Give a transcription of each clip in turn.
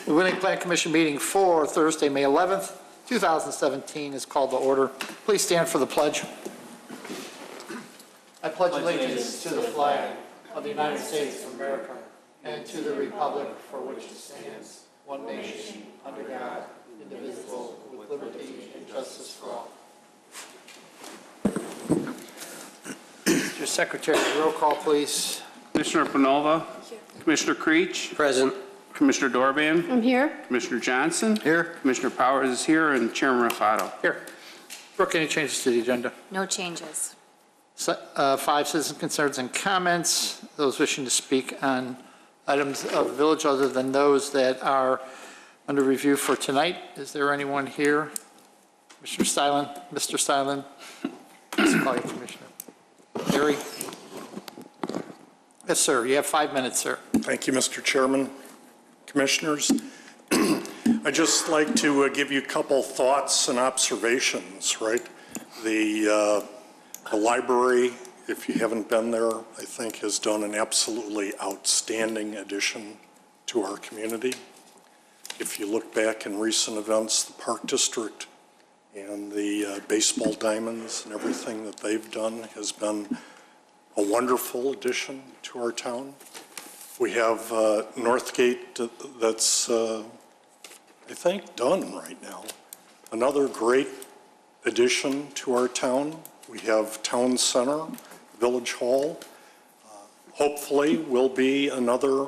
The Wheeling Plan Commission meeting for Thursday, May 11th, 2017 is called to order. Please stand for the pledge. I pledge allegiance to the flag of the United States of America and to the republic for which it stands, one nation, under God, indivisible, with liberty and justice for all. Mr. Secretary, roll call, please. Commissioner Panova. Here. Commissioner Creech. Present. Commissioner Dorban. I'm here. Commissioner Johnson. Here. Commissioner Powers is here, and Chairman Rafato. Here. Brooke, any changes to the agenda? No changes. 5 citizen concerns and comments. Those wishing to speak on items of the village other than those that are under review for tonight. Is there anyone here? Mr. Stylen? Please call you, Commissioner. Gary? Yes, sir. You have 5 minutes, sir. Thank you, Mr. Chairman. Commissioners, I'd just like to give you a couple thoughts and observations, right? The library, if you haven't been there, I think has done an absolutely outstanding addition to our community. If you look back in recent events, the Park District and the baseball diamonds and everything that they've done has been a wonderful addition to our town. We have Northgate that's, I think, done right now. Another great addition to our town. We have Town Center, Village Hall. Hopefully will be another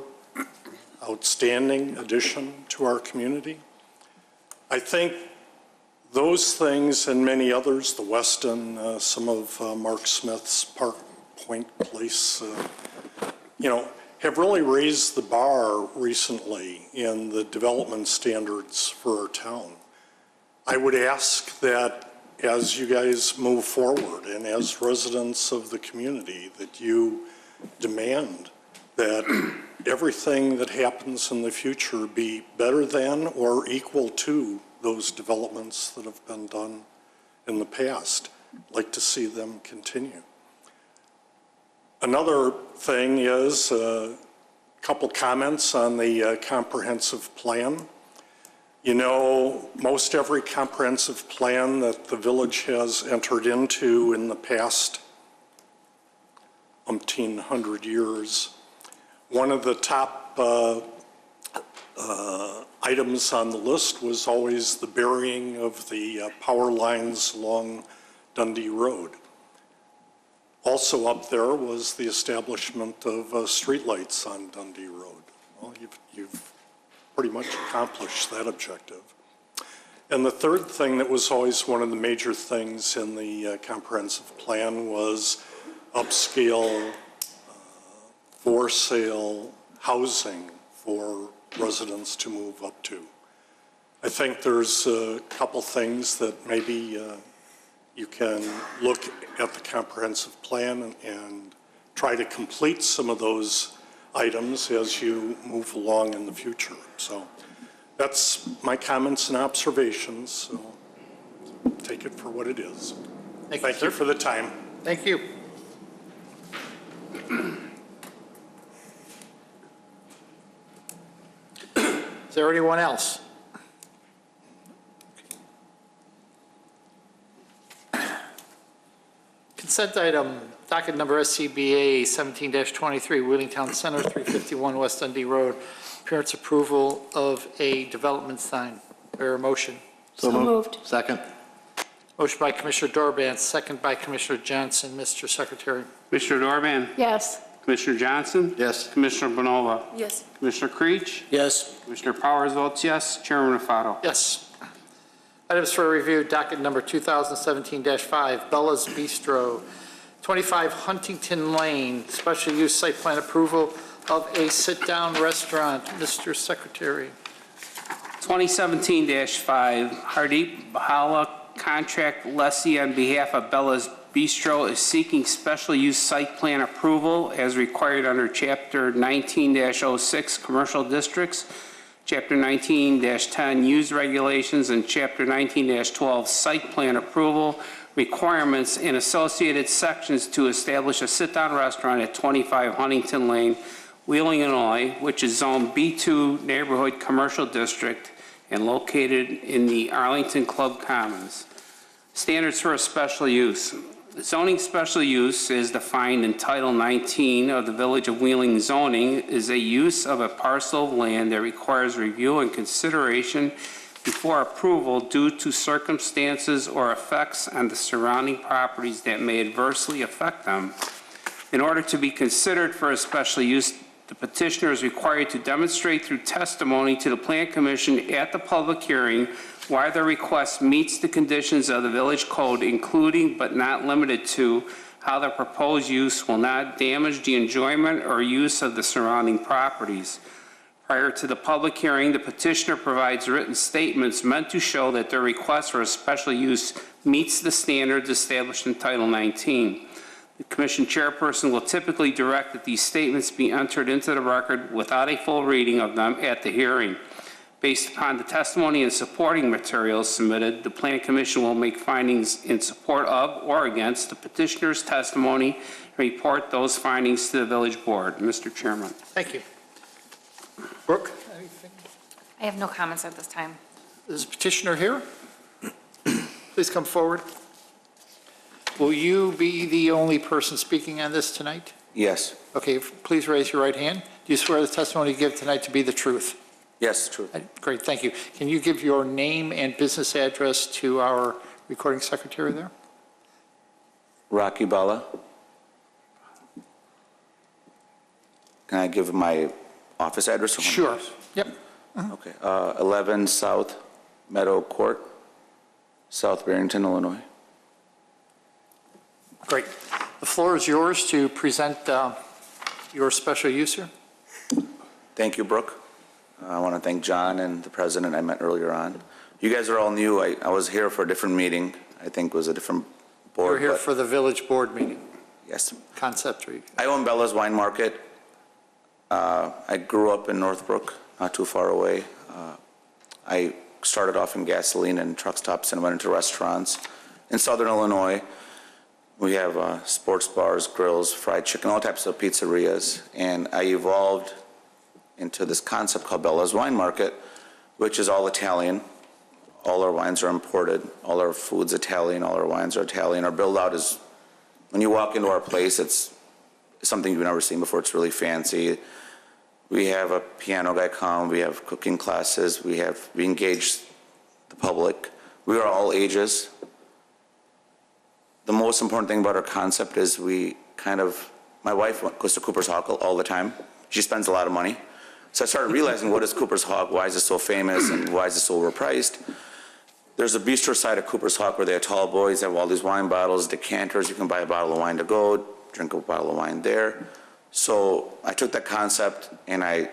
outstanding addition to our community. I think those things and many others, the Westin, some of Mark Smith's Park Point Place, have really raised the bar recently in the development standards for our town. I would ask that as you guys move forward and as residents of the community that you demand that everything that happens in the future be better than or equal to those developments that have been done in the past. I'd like to see them continue. Another thing is a couple comments on the comprehensive plan. You know, most every comprehensive plan that the village has entered into in the past 100 years, one of the top items on the list was always the burying of the power lines along Dundee Road. Also up there was the establishment of streetlights on Dundee Road. Well, you've pretty much accomplished that objective. And the third thing that was always one of the major things in the comprehensive plan was upscale, for sale housing for residents to move up to. I think there's a couple things that maybe you can look at the comprehensive plan and try to complete some of those items as you move along in the future. So that's my comments and observations. So take it for what it is. Thank you for the time. Thank you. Is there anyone else? Consent item, docket number SCBA 17-23, Wheeling Town Center, 351 West Dundee Road. Parents' approval of a development sign. Or a motion? So moved. Second. Motion by Commissioner Dorban, second by Commissioner Johnson. Mr. Secretary. Commissioner Dorban. Yes. Commissioner Johnson. Yes. Commissioner Panova. Yes. Commissioner Creech. Yes. Commissioner Powers votes yes. Chairman Rafato. Yes. Items for review, docket number 2017-5, Bella's Bistro, 25 Huntington Lane, special use site plan approval of a sit-down restaurant. Mr. Secretary. 2017-5, Hardeep Bahala, contract lessee on behalf of Bella's Bistro, is seeking special use site plan approval as required under Chapter 19-06 Commercial Districts, Chapter 19-10 Use Regulations, and Chapter 19-12 Site Plan Approval Requirements and associated sections to establish a sit-down restaurant at 25 Huntington Lane Wheeling, Illinois, which is Zone B2 Neighborhood Commercial District and located in the Arlington Club Commons. Standards for a special use. Zoning special use is defined in Title 19 of the Village of Wheeling zoning is a use of a parcel of land that requires review and consideration before approval due to circumstances or effects on the surrounding properties that may adversely affect them. In order to be considered for a special use, the petitioner is required to demonstrate through testimony to the Plan Commission at the public hearing why their request meets the conditions of the village code, including but not limited to how the proposed use will not damage the enjoyment or use of the surrounding properties. Prior to the public hearing, the petitioner provides written statements meant to show that their request for a special use meets the standards established in Title 19. The Commission chairperson will typically direct that these statements be entered into the record without a full reading of them at the hearing. Based upon the testimony and supporting materials submitted, the Plan Commission will make findings in support of or against the petitioner's testimony and report those findings to the Village Board. Mr. Chairman. Thank you. Brooke, anything? I have no comments at this time. Is the petitioner here? Please come forward. Will you be the only person speaking on this tonight? Yes. Okay, please raise your right hand. Do you swear the testimony you give tonight to be the truth? Yes, true. Great, thank you. Can you give your name and business address to our recording secretary there? Rocky Bala. Can I give my office address? or home Sure. address? Yep. Okay. 11 South Meadow Court, South Barrington, Illinois. Great. The floor is yours to present your special use here. Thank you, Brooke. I want to thank John and the president I met earlier on. You guys are all new. I was here for a different meeting. I think it was a different board. We're here but- for the village board meeting, Yes. concept review. I own Bella's Wine Market. I grew up in Northbrook, not too far away. I started off in gasoline and truck stops and went into restaurants. In Southern Illinois, we have sports bars, grills, fried chicken, all types of pizzerias. And I evolved into this concept called Bella's Wine Market, which is all Italian. All our wines are imported. All our food's Italian. All our wines are Italian. Our build out is, when you walk into our place, it's something you've never seen before. It's really fancy. We have a piano guy come. We have cooking classes. We engage the public. We are all ages. The most important thing about our concept is my wife goes to Cooper's Hawk all the time. She spends a lot of money. So I started realizing, what is Cooper's Hawk? Why is it so famous? And why is it so overpriced? There's a bistro side of Cooper's Hawk where they have tall boys, they have all these wine bottles, decanters. You can buy a bottle of wine to go, drink a bottle of wine there. So I took that concept and I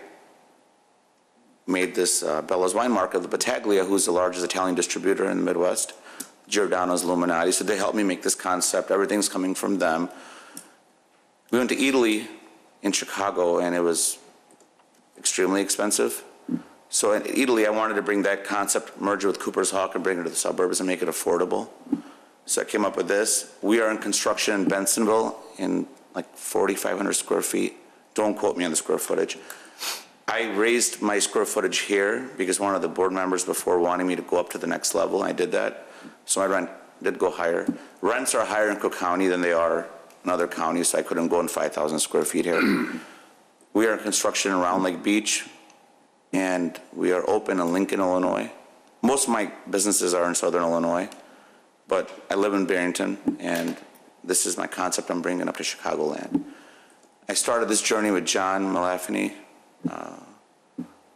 made this Bella's Wine Market. The Battaglia, who's the largest Italian distributor in the Midwest, Giordano's, Illuminati. So they helped me make this concept. Everything's coming from them. We went to Italy in Chicago and it was extremely expensive. So in Italy, I wanted to bring that concept, merge it with Cooper's Hawk and bring it to the suburbs and make it affordable. So I came up with this. We are in construction in Bensonville in like 4,500 square feet. Don't quote me on the square footage. I raised my square footage here because one of the board members before wanted me to go up to the next level, and I did that. So my rent did go higher. Rents are higher in Cook County than they are in other counties, so I couldn't go in 5,000 square feet here. We are in construction in Round Lake Beach, and we are open in Lincoln, Illinois. Most of my businesses are in Southern Illinois, but I live in Barrington, and this is my concept I'm bringing up to Chicagoland. I started this journey with John Malafini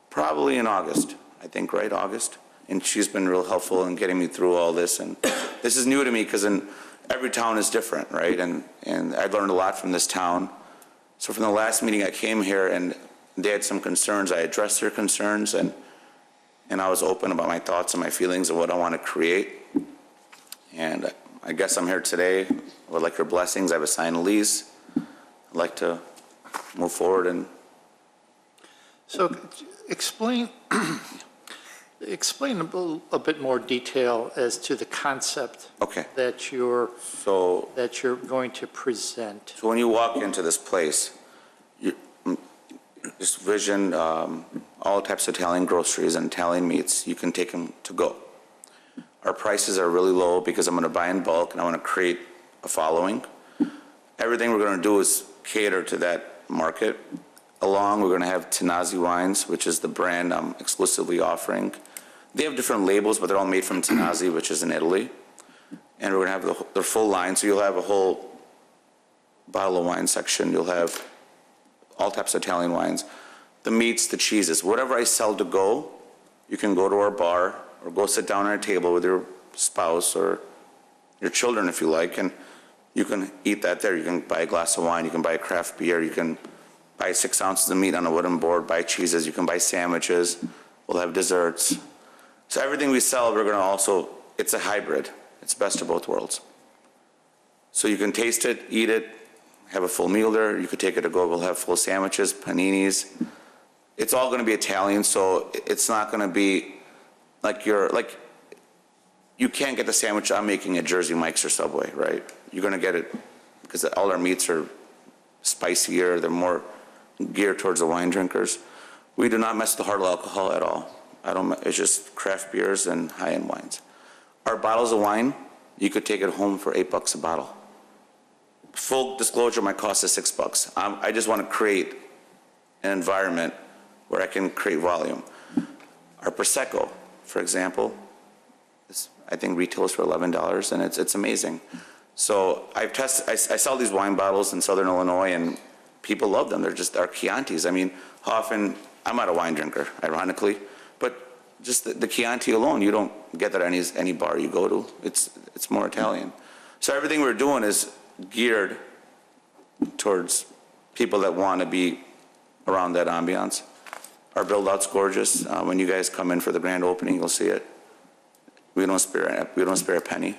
probably in August, I think, right, August? And she's been real helpful in getting me through all this. And this is new to me because every town is different, right? And I've learned a lot from this town. So from the last meeting I came here and they had some concerns, I addressed their concerns and I was open about my thoughts and my feelings and what I want to create. And I guess I'm here today. I would like your blessings. I have a signed lease. I'd like to move forward and. So explain a bit more detail as to the concept Okay. that you're going to present. So when you walk into this place, just Vision, all types of Italian groceries and Italian meats, you can take them to go. Our prices are really low because I'm going to buy in bulk and I want to create a following. Everything we're going to do is cater to that market. Along, we're going to have Tanazi Wines, which is the brand I'm exclusively offering. They have different labels, but they're all made from Tanazi, which is in Italy. And we're going to have their full line, so you'll have a whole bottle of wine section. You'll have all types of Italian wines. The meats, the cheeses, whatever I sell to go, you can go to our bar or go sit down at a table with your spouse or your children if you like, and you can eat that there. You can buy a glass of wine, you can buy a craft beer, you can buy 6 ounces of meat on a wooden board, buy cheeses, you can buy sandwiches, we'll have desserts. So everything we sell, we're gonna also, it's a hybrid. It's best of both worlds. So you can taste it, eat it, have a full meal there. You could take it to go. We'll have full sandwiches, paninis. It's all going to be Italian, so it's not going to be like you can't get the sandwich I'm making at Jersey Mike's or Subway, right? You're going to get it because all our meats are spicier. They're more geared towards the wine drinkers. We do not mess with the hard alcohol at all. It's just craft beers and high-end wines. Our bottles of wine, you could take it home for $8 a bottle. Full disclosure, my cost is $6. I just want to create an environment where I can create volume. Our Prosecco, for example, I think retails for $11, and it's amazing. So I sell these wine bottles in Southern Illinois, and people love them. They're just our Chiantis. I mean, how often, I'm not a wine drinker, ironically, but just the Chianti alone, you don't get that at any bar you go to. It's more Italian. So everything we're doing is geared towards people that want to be around that ambiance. Our build-out's gorgeous. When you guys come in for the grand opening, you'll see it. We don't spare a penny.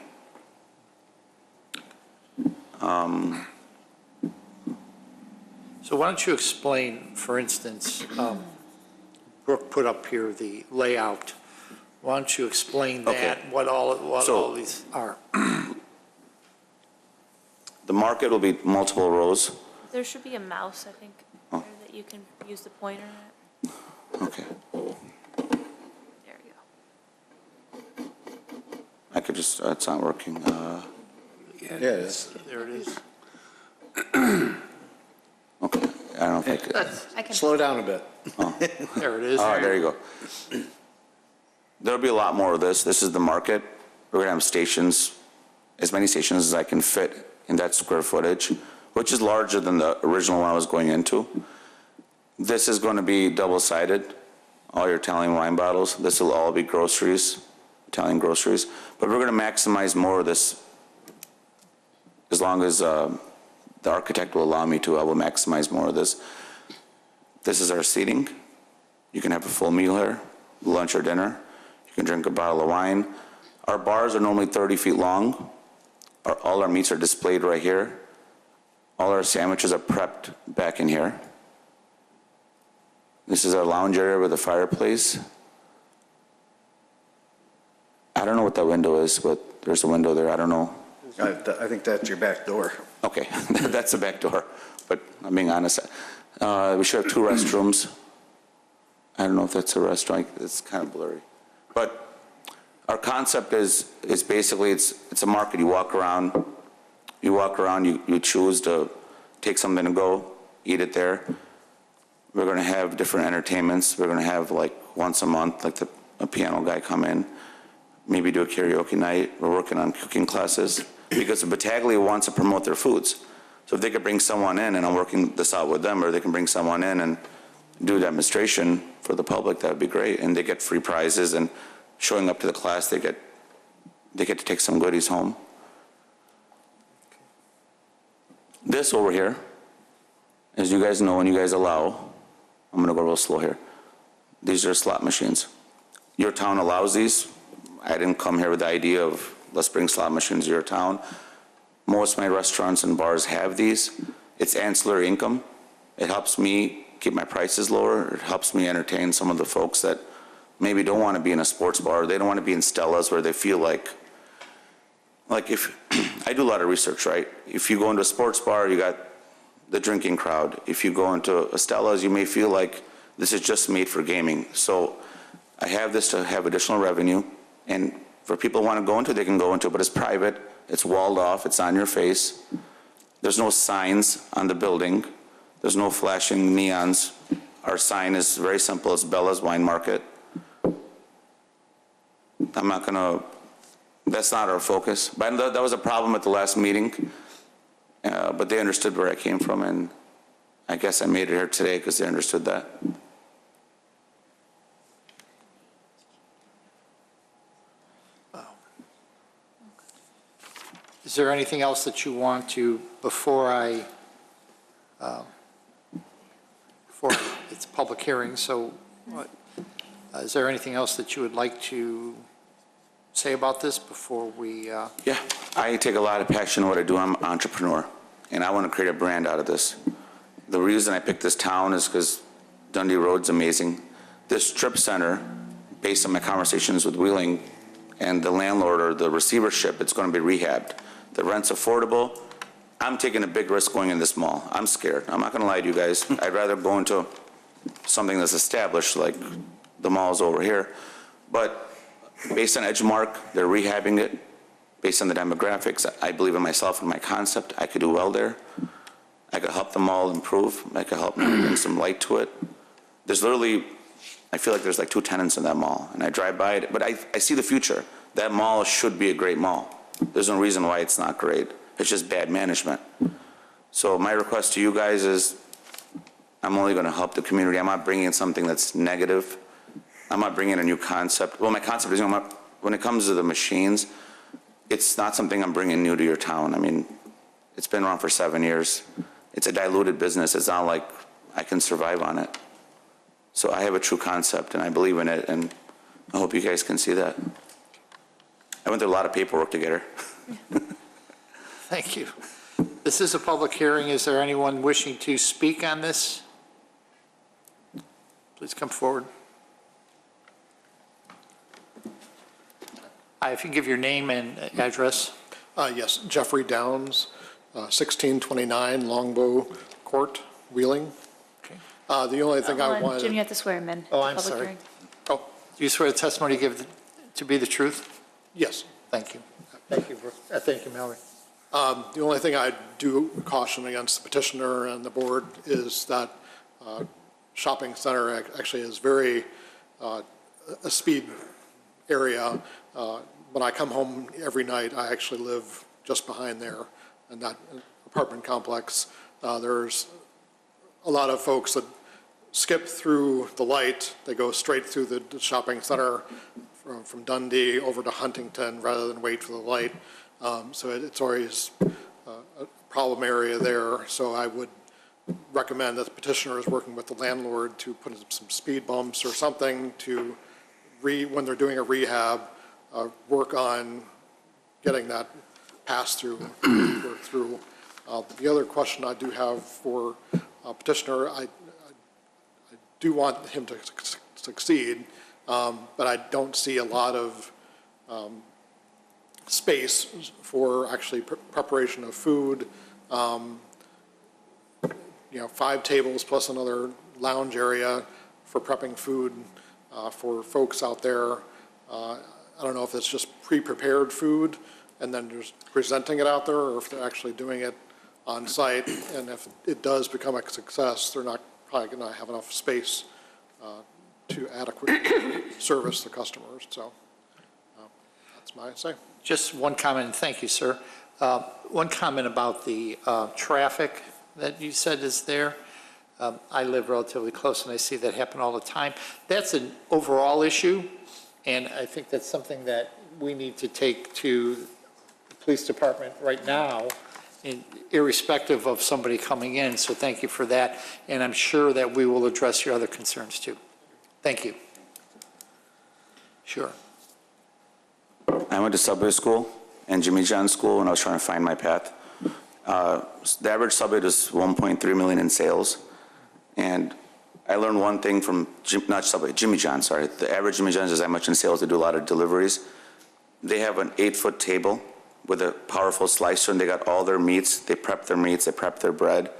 So why don't you explain, for instance, Brooke put up here the layout. Why don't you explain that, Okay. what all So- these are? The market will be multiple rows. There should be a mouse, I think, there that you can use the pointer at. Okay. There you go. I could just, it's not working. Yeah, there it is. Okay, I don't know if I could. I can, Slow down a bit. There it is. All right, there you go. There'll be a lot more of this. This is the market. We're gonna have stations, as many stations as I can fit in that square footage, which is larger than the original one I was going into. This is gonna be double-sided, all your Italian wine bottles. This will all be groceries, Italian groceries. But we're gonna maximize more of this as long as the architect will allow me to. I will maximize more of this. This is our seating. You can have a full meal here, lunch or dinner. You can drink a bottle of wine. Our bars are normally 30 feet long. All our meats are displayed right here. All our sandwiches are prepped back in here. This is our lounge area with a fireplace. I don't know what that window is, but there's a window there. I don't know. I think that's your back door. Okay, that's the back door, but I'm being honest. We should have 2 restrooms. I don't know if that's a restaurant, it's kind of blurry. But our concept is basically, it's a market. You walk around, you choose to take something to go, eat it there. We're gonna have different entertainments. We're gonna have like once a month, like a piano guy come in, maybe do a karaoke night. We're working on cooking classes because the Battaglia wants to promote their foods. So if they could bring someone in, and I'm working this out with them, or they can bring someone in and do a demonstration for the public, that'd be great. And they get free prizes, and showing up to the class, they get to take some goodies home. This over here, as you guys know, when you guys allow, I'm gonna go real slow here. These are slot machines. Your town allows these. I didn't come here with the idea of let's bring slot machines to your town. Most of my restaurants and bars have these. It's ancillary income. It helps me keep my prices lower. It helps me entertain some of the folks that maybe don't want to be in a sports bar. They don't want to be in Stella's where they feel like if, I do a lot of research, right? If you go into a sports bar, you got the drinking crowd. If you go into Estella's, you may feel like this is just made for gaming. So I have this to have additional revenue, and for people who want to go into it, they can go into it, but it's private, it's walled off, it's on your face. There's no signs on the building. There's no flashing neons. Our sign is very simple, it's Bella's Wine Market. I'm not gonna, that's not our focus. But that was a problem at the last meeting, but they understood where I came from, and I guess I made it here today because they understood that. Is there anything else that you want to, before it's a public hearing, so is there anything else that you would like to say about this before we? Yeah, I take a lot of passion in what I do. I'm an entrepreneur, and I want to create a brand out of this. The reason I picked this town is because Dundee Road's amazing. This strip center, based on my conversations with Wheeling and the landlord or the receivership, it's going to be rehabbed. The rent's affordable. I'm taking a big risk going in this mall. I'm scared. I'm not going to lie to you guys. I'd rather go into something that's established, like the malls over here. But based on Edgemark, they're rehabbing it. Based on the demographics, I believe in myself and my concept. I could do well there. I could help the mall improve. I could help bring some light to it. There's literally, I feel like there's like 2 tenants in that mall, and I drive by it, but I see the future. That mall should be a great mall. There's no reason why it's not great. It's just bad management. So my request to you guys is, I'm only going to help the community. I'm not bringing in something that's negative. I'm not bringing in a new concept. Well, my concept is, when it comes to the machines, it's not something I'm bringing new to your town. I mean, it's been around for 7 years. It's a diluted business. It's not like I can survive on it. So I have a true concept, and I believe in it, and I hope you guys can see that. I went through a lot of paperwork to get her. Thank you. This is a public hearing. Is there anyone wishing to speak on this? Please come forward. If you can give your name and address. Yes, Jeffrey Downs, 1629 Longbow Court, Wheeling. Okay. The only thing I Hold on, wanted. Jim, you have to swear him in. Oh, I'm Public sorry. hearing. Oh, Do you swear the testimony you give to be the truth? yes. Thank you. Thank you, thank you, Mallory. The only thing I do caution against the petitioner and the board is that shopping center actually is very a speed area. When I come home every night, I actually live just behind there in that apartment complex. There's a lot of folks that skip through the light. They go straight through the shopping center from Dundee over to Huntington rather than wait for the light. So it's always a problem area there. So I would recommend that the petitioner is working with the landlord to put in some speed bumps or something to, when they're doing a rehab, work on getting that pass-through work through. The other question I do have for petitioner, I do want him to succeed, but I don't see a lot of space for actually preparation of food. 5 tables plus another lounge area for prepping food for folks out there. I don't know if it's just pre-prepared food and then just presenting it out there, or if they're actually doing it on site. And if it does become a success, they're not probably going to have enough space to adequately service the customers. So that's my say. Just one comment, and thank you, sir. One comment about the traffic that you said is there. I live relatively close, and I see that happen all the time. That's an overall issue, and I think that's something that we need to take to the police department right now, irrespective of somebody coming in. So thank you for that, and I'm sure that we will address your other concerns too. Thank you. Sure. I went to Subway School and Jimmy John's School when I was trying to find my path. The average Subway does 1.3 million in sales. And I learned one thing from, Jimmy John's, sorry. The average Jimmy John's does that much in sales. They do a lot of deliveries. They have an 8-foot table with a powerful slicer, and they got all their meats. They prep their meats, they prep their bread.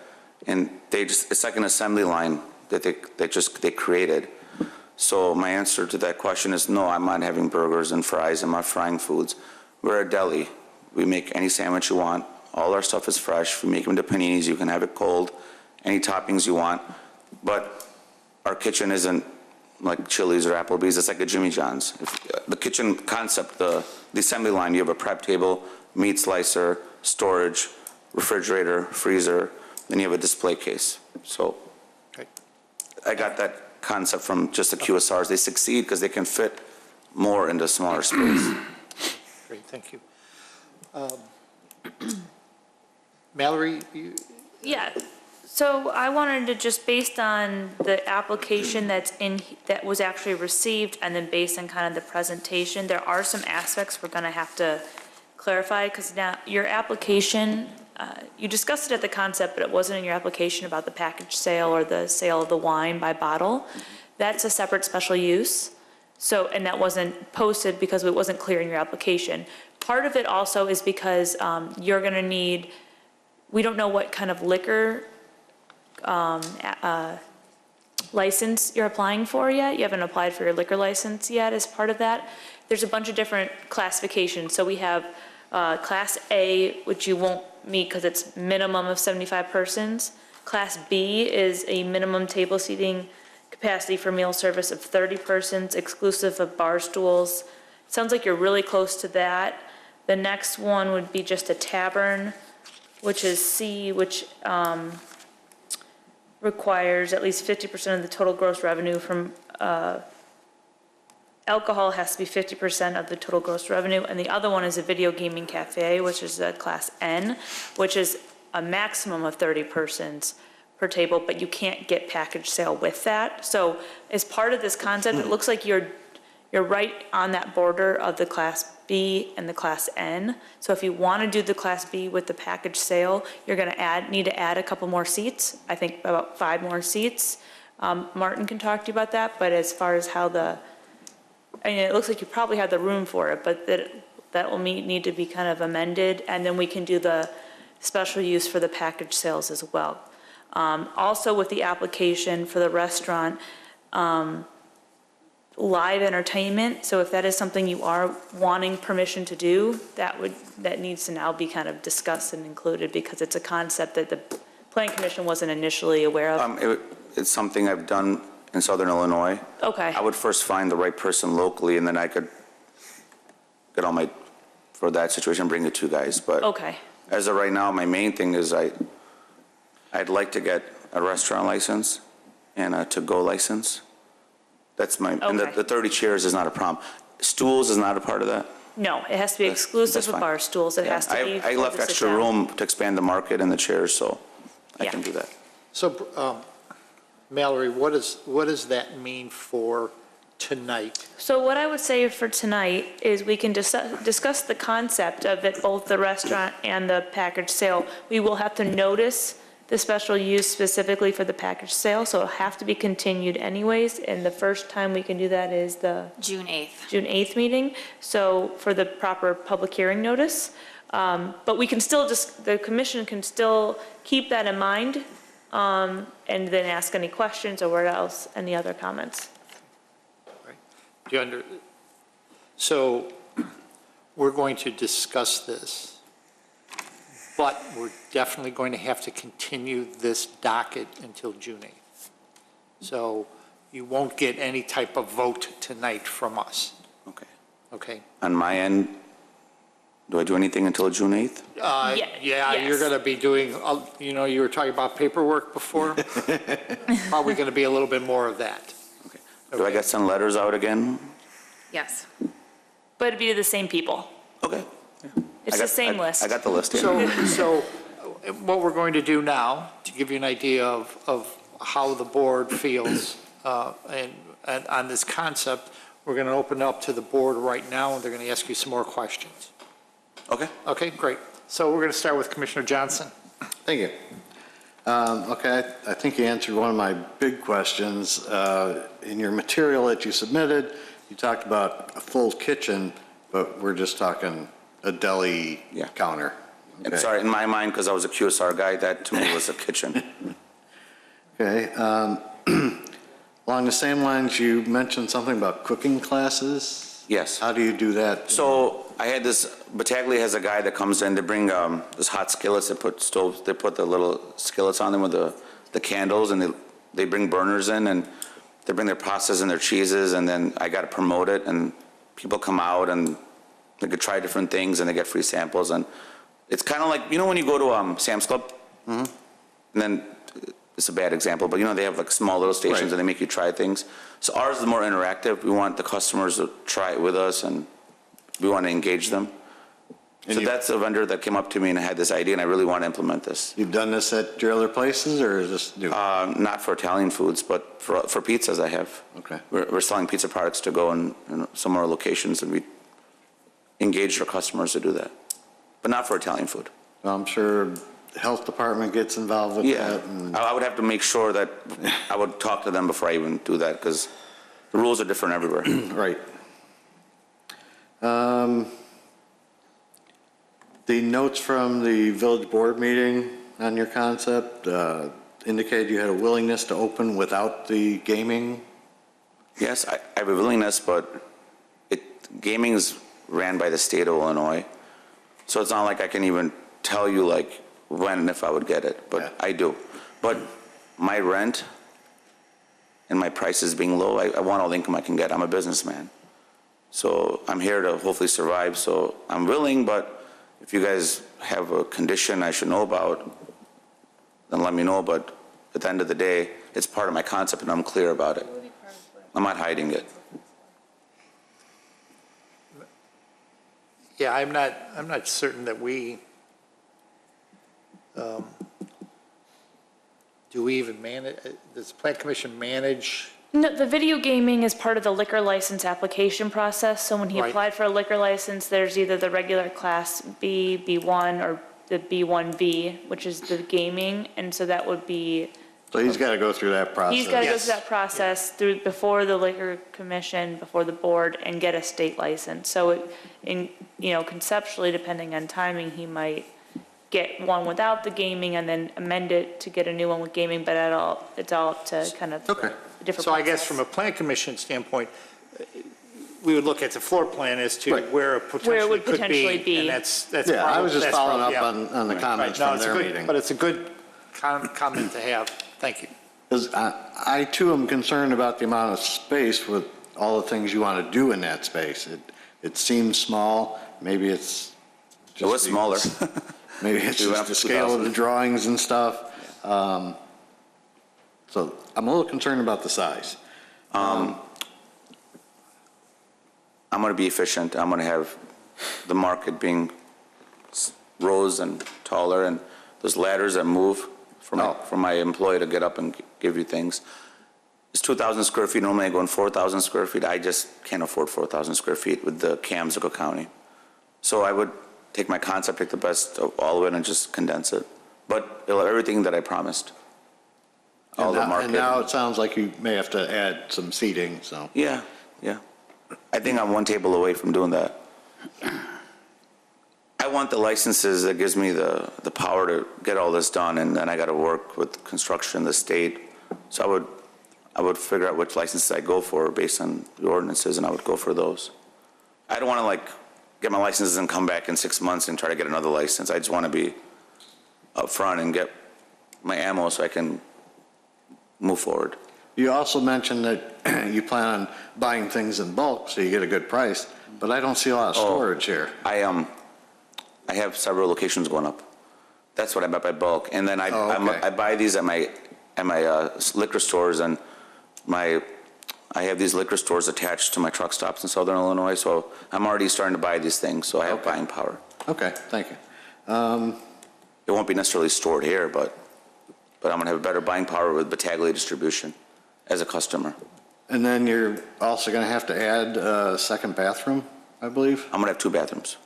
And it's like an assembly line that they created. So my answer to that question is no, I'm not having burgers and fries. I'm not frying foods. We're a deli. We make any sandwich you want. All our stuff is fresh. We make them into paninis. You can have it cold, any toppings you want. But our kitchen isn't like Chili's or Applebee's. It's like a Jimmy John's. The kitchen concept, the assembly line, you have a prep table, meat slicer, storage, refrigerator, freezer, then you have a display case. So Okay. I got that concept from just the QSRs. They succeed because they can fit more into smaller space. Great, thank you. Mallory, Yeah, so I wanted to just, based on the application that was actually received, and then based on kind of the presentation, there are some aspects we're gonna have to clarify, because now, your application, you discussed it at the concept, but it wasn't in your application about the package sale or the sale of the wine by bottle. That's a separate special use, so, and that wasn't posted because it wasn't clear in your application. Part of it also is because you're gonna need, we don't know what kind of liquor license you're applying for yet. You haven't applied for your liquor license yet as part of that. There's a bunch of different classifications. So we have Class A, which you won't meet because it's minimum of 75 persons. Class B is a minimum table seating capacity for meal service of 30 persons, exclusive of bar stools. Sounds like you're really close to that. The next one would be just a tavern, which is C, which requires at least 50% of the total gross revenue from, alcohol has to be 50% of the total gross revenue. And the other one is a video gaming cafe, which is a Class N, which is a maximum of 30 persons per table, but you can't get package sale with that. So as part of this concept, it looks like you're right on that border of the Class B and the Class N. So if you want to do the Class B with the package sale, you're going to need to add a couple more seats. I think about 5 more seats. Martin can talk to you about that, but as far as how I mean, it looks like you probably have the room for it, but that will need to be kind of amended, and then we can do the special use for the package sales as well. Also with the application for the restaurant, live entertainment, so if that is something you are wanting permission to do, that needs to now be kind of discussed and included, because it's a concept that the Planning Commission wasn't initially aware of. It's something I've done in Southern Illinois. Okay. I would first find the right person locally, and then I could get all for that situation, bring it to you guys. But Okay. as of right now, my main thing is I'd like to get a restaurant license and a to-go license. That's and Okay. the 30 chairs is not a problem. Stools is not a part of that? No, it has to be exclusive That's of fine. bar stools. It Yeah, has to be. I for left the extra sit-down. room to expand the market and the chairs, so I Yeah. can do that. so Mallory, what does that mean for tonight? So what I would say for tonight is we can discuss the concept of it, both the restaurant and the package sale. We will have to notice the special use specifically for the package sale, so it'll have to be continued anyways. And the first time we can do that is the June 8th. June 8th meeting, so for the proper public hearing notice. But we can still the commission can still keep that in mind, and then ask any questions or what else, any other comments. So we're going to discuss this, but we're definitely going to have to continue this docket until June 8th. So you won't get any type of vote tonight from us, Okay. okay? On my end, do I do anything until June 8th? Yeah, you're yes. going to be doing, you were talking about paperwork before. Probably going to be a little bit more of that. Okay. Do I get send letters out again? Yes. But it'd be to the same people. Okay. It's the same list. I got the list here. So what we're going to do now, to give you an idea of how the board feels and on this concept, we're going to open up to the board right now, and they're going to ask you some more questions. Okay. Okay, great. So we're going to start with Commissioner Johnson. Thank you. Okay, I think you answered one of my big questions. In your material that you submitted, you talked about a full kitchen, but we're just talking a deli Yeah. counter. And Okay. sorry, in my mind, because I was a QSR guy, that to me was a kitchen. Okay. Along the same lines, you mentioned something about cooking classes? Yes. How do you do that? So I had this, Battaglia has a guy that comes in, they bring this hot skillets, they put stoves, they put the little skillets on them with the candles, and they bring burners in, and they bring their pastas and their cheeses, and then I got to promote it, and people come out, and they could try different things, and they get free samples, and it's kind of like, you know when you go to Sam's Club? And then, it's a bad example, but you know, they have like small little stations Right. and they make you try things. So ours is more interactive. We want the customers to try it with us, and we want to engage them. And So you- that's a vendor that came up to me and had this idea, and I really want to implement this. You've done this at your other places, or is this new? Not for Italian foods, but for pizzas I have. Okay. We're selling pizza products to go in some more locations, and we engage our customers to do that. But not for Italian food. I'm sure the health department gets involved with Yeah, that. and- I would have to make sure that I would talk to them before I even do that, because the rules are different everywhere. Right. The notes from the village board meeting on your concept indicated you had a willingness to open without the gaming. Yes, I have a willingness, but gaming is ran by the state of Illinois, so it's not like I can even tell you like when and if I would get it, Yeah. but I do. But my rent and my prices being low, I want all the income I can get. I'm a businessman. So I'm here to hopefully survive, so I'm willing, but if you guys have a condition I should know about, then let me know, but at the end of the day, it's part of my concept and I'm clear about it. I'm not hiding it. Yeah, I'm not certain that we, do we even manage, does the plan commission manage? No, the video gaming is part of the liquor license application process, so when he Right. applied for a liquor license, there's either the regular Class B, B1, or the B1B, which is the gaming, and so that would be, So he's got to go through that process. he's got to go Yes. through that process before the liquor commission, before the board, and get a state license. So conceptually, depending on timing, he might get one without the gaming and then amend it to get a new one with gaming, but it's all up to kind of Okay. a different So I guess process. from a plan commission standpoint, we would look at the floor plan as to Right. where it potentially would could potentially be. And that's. Yeah, part I of- was just that's following part up of- yeah. on the comments Right. No, from it's a their good- meeting. But it's a good comment to have. Thank you. 'Cause I too am concerned about the amount of space with all the things you want to do in that space. It seems small, maybe it's It was just smaller. Maybe it's We went just up the to scale of 2,000. the drawings and stuff. So I'm a little concerned about the size. I'm going to be efficient. I'm going to have the market being rows and taller, and those ladders that move for my employee to get up and give you things. It's 2,000 square feet. Normally I go in 4,000 square feet. I just can't afford 4,000 square feet with the Camsico County. So I would take my concept, take the best of all of it, and just condense it. But it'll have everything that I promised. All the And now market. it sounds like you may have to add some seating, so. Yeah, yeah. I think I'm one table away from doing that. I want the licenses that gives me the power to get all this done, and then I got to work with construction, the state. So I would figure out which licenses I go for based on the ordinances, and I would go for those. I don't want to like get my licenses and come back in 6 months and try to get another license. I just want to be upfront and get my ammo so I can move forward. You also mentioned that you plan on buying things in bulk, so you get a good price, but I don't see a lot of storage here. I have several locations going up. That's what I buy by bulk, and then I okay. I buy these at my liquor stores, and I have these liquor stores attached to my truck stops in Southern Illinois, so I'm already starting to buy these things, so I have buying power. Okay, thank you. It won't be necessarily stored here, but I'm gonna have better buying power with Battaglia distribution as a customer. And then you're also going to have to add a second bathroom, I believe? I'm gonna have 2 bathrooms.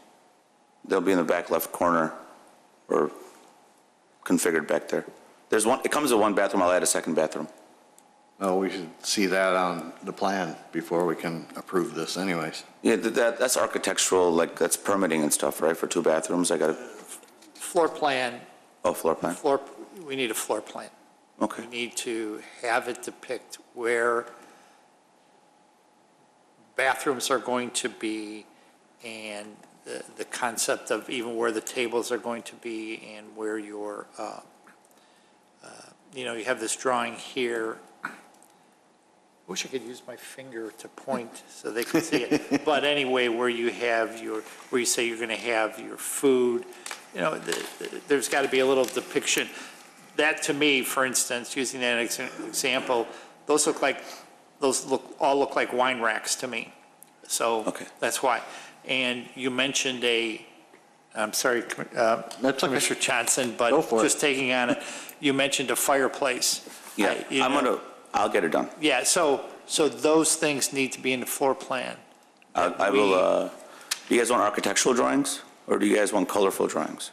They'll be in the back left corner or configured back there. There's one, it comes with 1 bathroom, I'll add a second bathroom. Oh, we should see that on the plan before we can approve this anyways. Yeah, that's architectural, like, that's permitting and stuff, right, for 2 bathrooms? I gotta floor plan, Oh, floor plan. we need a floor plan. Okay. We need to have it depict where bathrooms are going to be and the concept of even where the tables are going to be and where your, you have this drawing here. I wish I could use my finger to point so they can see it. But anyway, where you have where you say you're going to have your food, there's got to be a little depiction. That to me, for instance, using that example, those all look like wine racks to me. So Okay. that's why. And you mentioned I'm sorry, That's okay. Commissioner Johnson, Go but for it. just taking on it, you mentioned a fireplace. Yeah, I'll get it done. Yeah, so those things need to be in the floor plan. I will, do you guys want architectural drawings or do you guys want colorful drawings?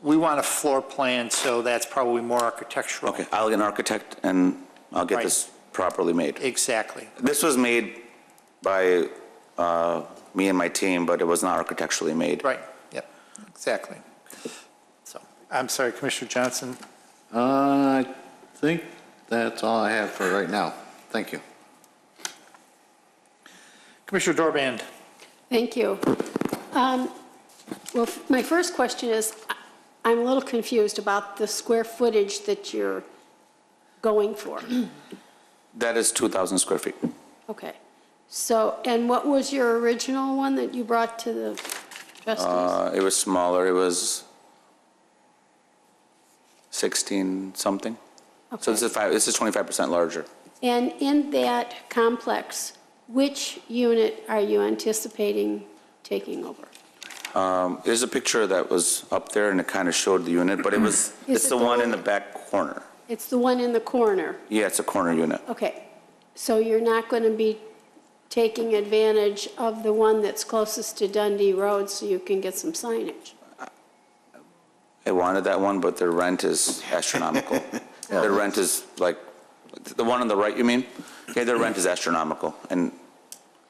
We want a floor plan, so that's probably more architectural. Okay, I'll get an architect and I'll get Right. this properly made. Exactly. This was made by me and my team, but it was not architecturally made. Right, yep, exactly. So, I'm sorry, Commissioner Johnson. I think that's all I have for right now. Thank you. Commissioner Dorband. Thank you. Well, my first question is, I'm a little confused about the square footage that you're going for. That is 2,000 square feet. Okay. So, and what was your original one that you brought to the trustees? It was smaller, it was 16 something. So Okay. this is 25% larger. And in that complex, which unit are you anticipating taking over? There's a picture that was up there and it kind of showed the unit, but Is it's it the the one one- in the back corner. It's the one in the corner. Yeah, it's a corner unit. Okay. So you're not going to be taking advantage of the one that's closest to Dundee Road so you can get some signage? I wanted that one, but their rent is astronomical. Their rent is like, the one on the right, you mean? Yeah, their rent is astronomical. And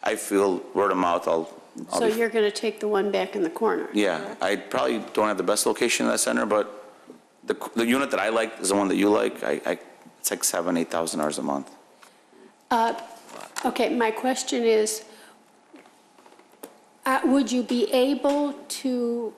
I feel word of mouth, I'll So be, you're going to take the one back in the corner? yeah, I probably don't have the best location in that center, but the unit that I like is the one that you like. It's like $7,000, $8,000 a month. Okay, my question is, would you be able to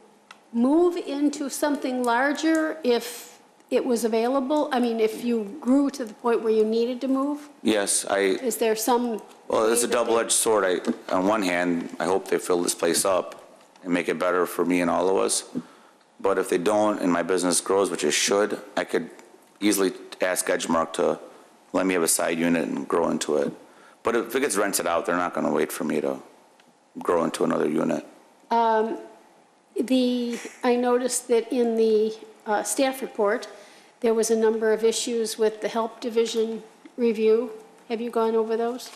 move into something larger if it was available? I mean, if you grew to the point where you needed to move? Yes, Is there some? well, it's a way that they- double-edged sword. On one hand, I hope they fill this place up and make it better for me and all of us. But if they don't and my business grows, which it should, I could easily ask Edgemark to let me have a side unit and grow into it. But if it gets rented out, they're not going to wait for me to grow into another unit. I noticed that in the staff report, there was a number of issues with the Health Division review. Have you gone over those?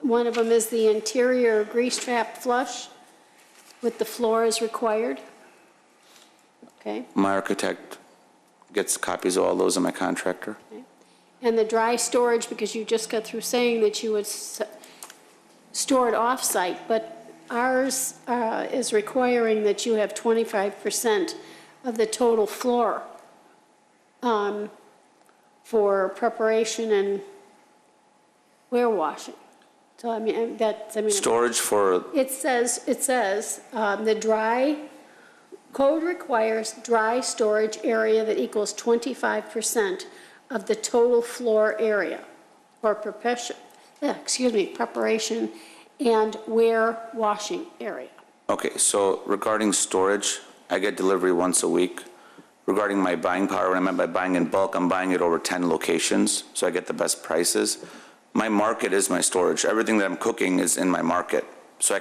One of them is the interior grease trap flush with the floor as required. Okay, My architect gets copies of all those in my contractor. and the dry storage, because you just got through saying that you would store it off-site, but ours is requiring that you have 25% of the total floor for preparation and warewashing. So, I mean, Storage for, it says, the dry, code requires dry storage area that equals 25% of the total floor area for preparation and warewashing area. okay, so regarding storage, I get delivery once a week. Regarding my buying power, when I meant by buying in bulk, I'm buying it over 10 locations, so I get the best prices. My market is my storage. Everything that I'm cooking is in my market. So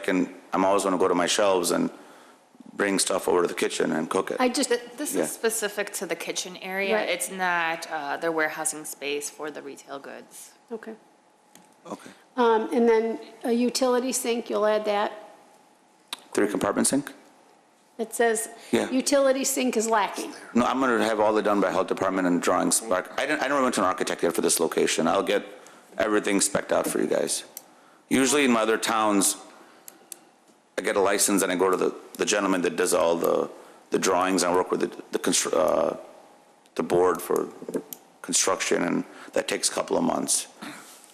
I'm always going to go to my shelves and bring stuff over to the kitchen and cook it. This Yeah. is specific to the kitchen area. Right. It's not their warehousing space for the retail goods. Okay. Okay. And then a utility sink, you'll add that. 3-compartment sink? It says Yeah. utility sink is lacking. No, I'm going to have all that done by health department and drawings. I never went to an architect yet for this location. I'll get everything spec'd out for you guys. Usually in my other towns, I get a license and I go to the gentleman that does all the the drawings, I work with the board for construction, and that takes a couple of months.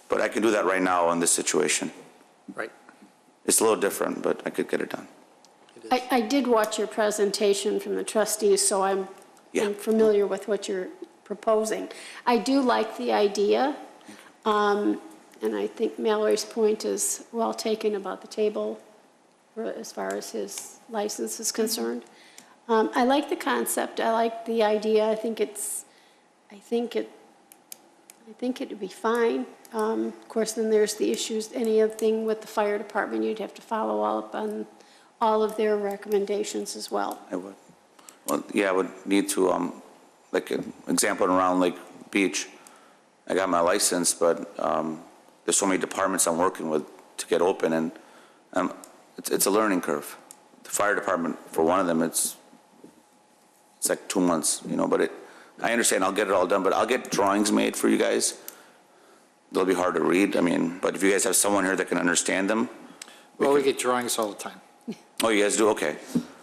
But I can do that right now in this situation. Right. It's a little different, but I could get it done. I did watch your presentation from the trustees, so I'm familiar with what you're proposing. I do like the idea, and I think Mallory's point is well taken about the table as far as his license is concerned. I like the concept, I like the idea, I think it'd be fine. Of course, then there's the issues, anything with the fire department, you'd have to follow all up on all of their recommendations as well. I would. Well, yeah, I would need to, like an example around Lake Beach. I got my license, but there's so many departments I'm working with to get open, and it's a learning curve. The fire department, for one of them, it's like 2 months, but I understand I'll get it all done, but I'll get drawings made for you guys. They'll be hard to read, but if you guys have someone here that can understand them. Well, we get drawings all the time. Oh, you guys do? Okay.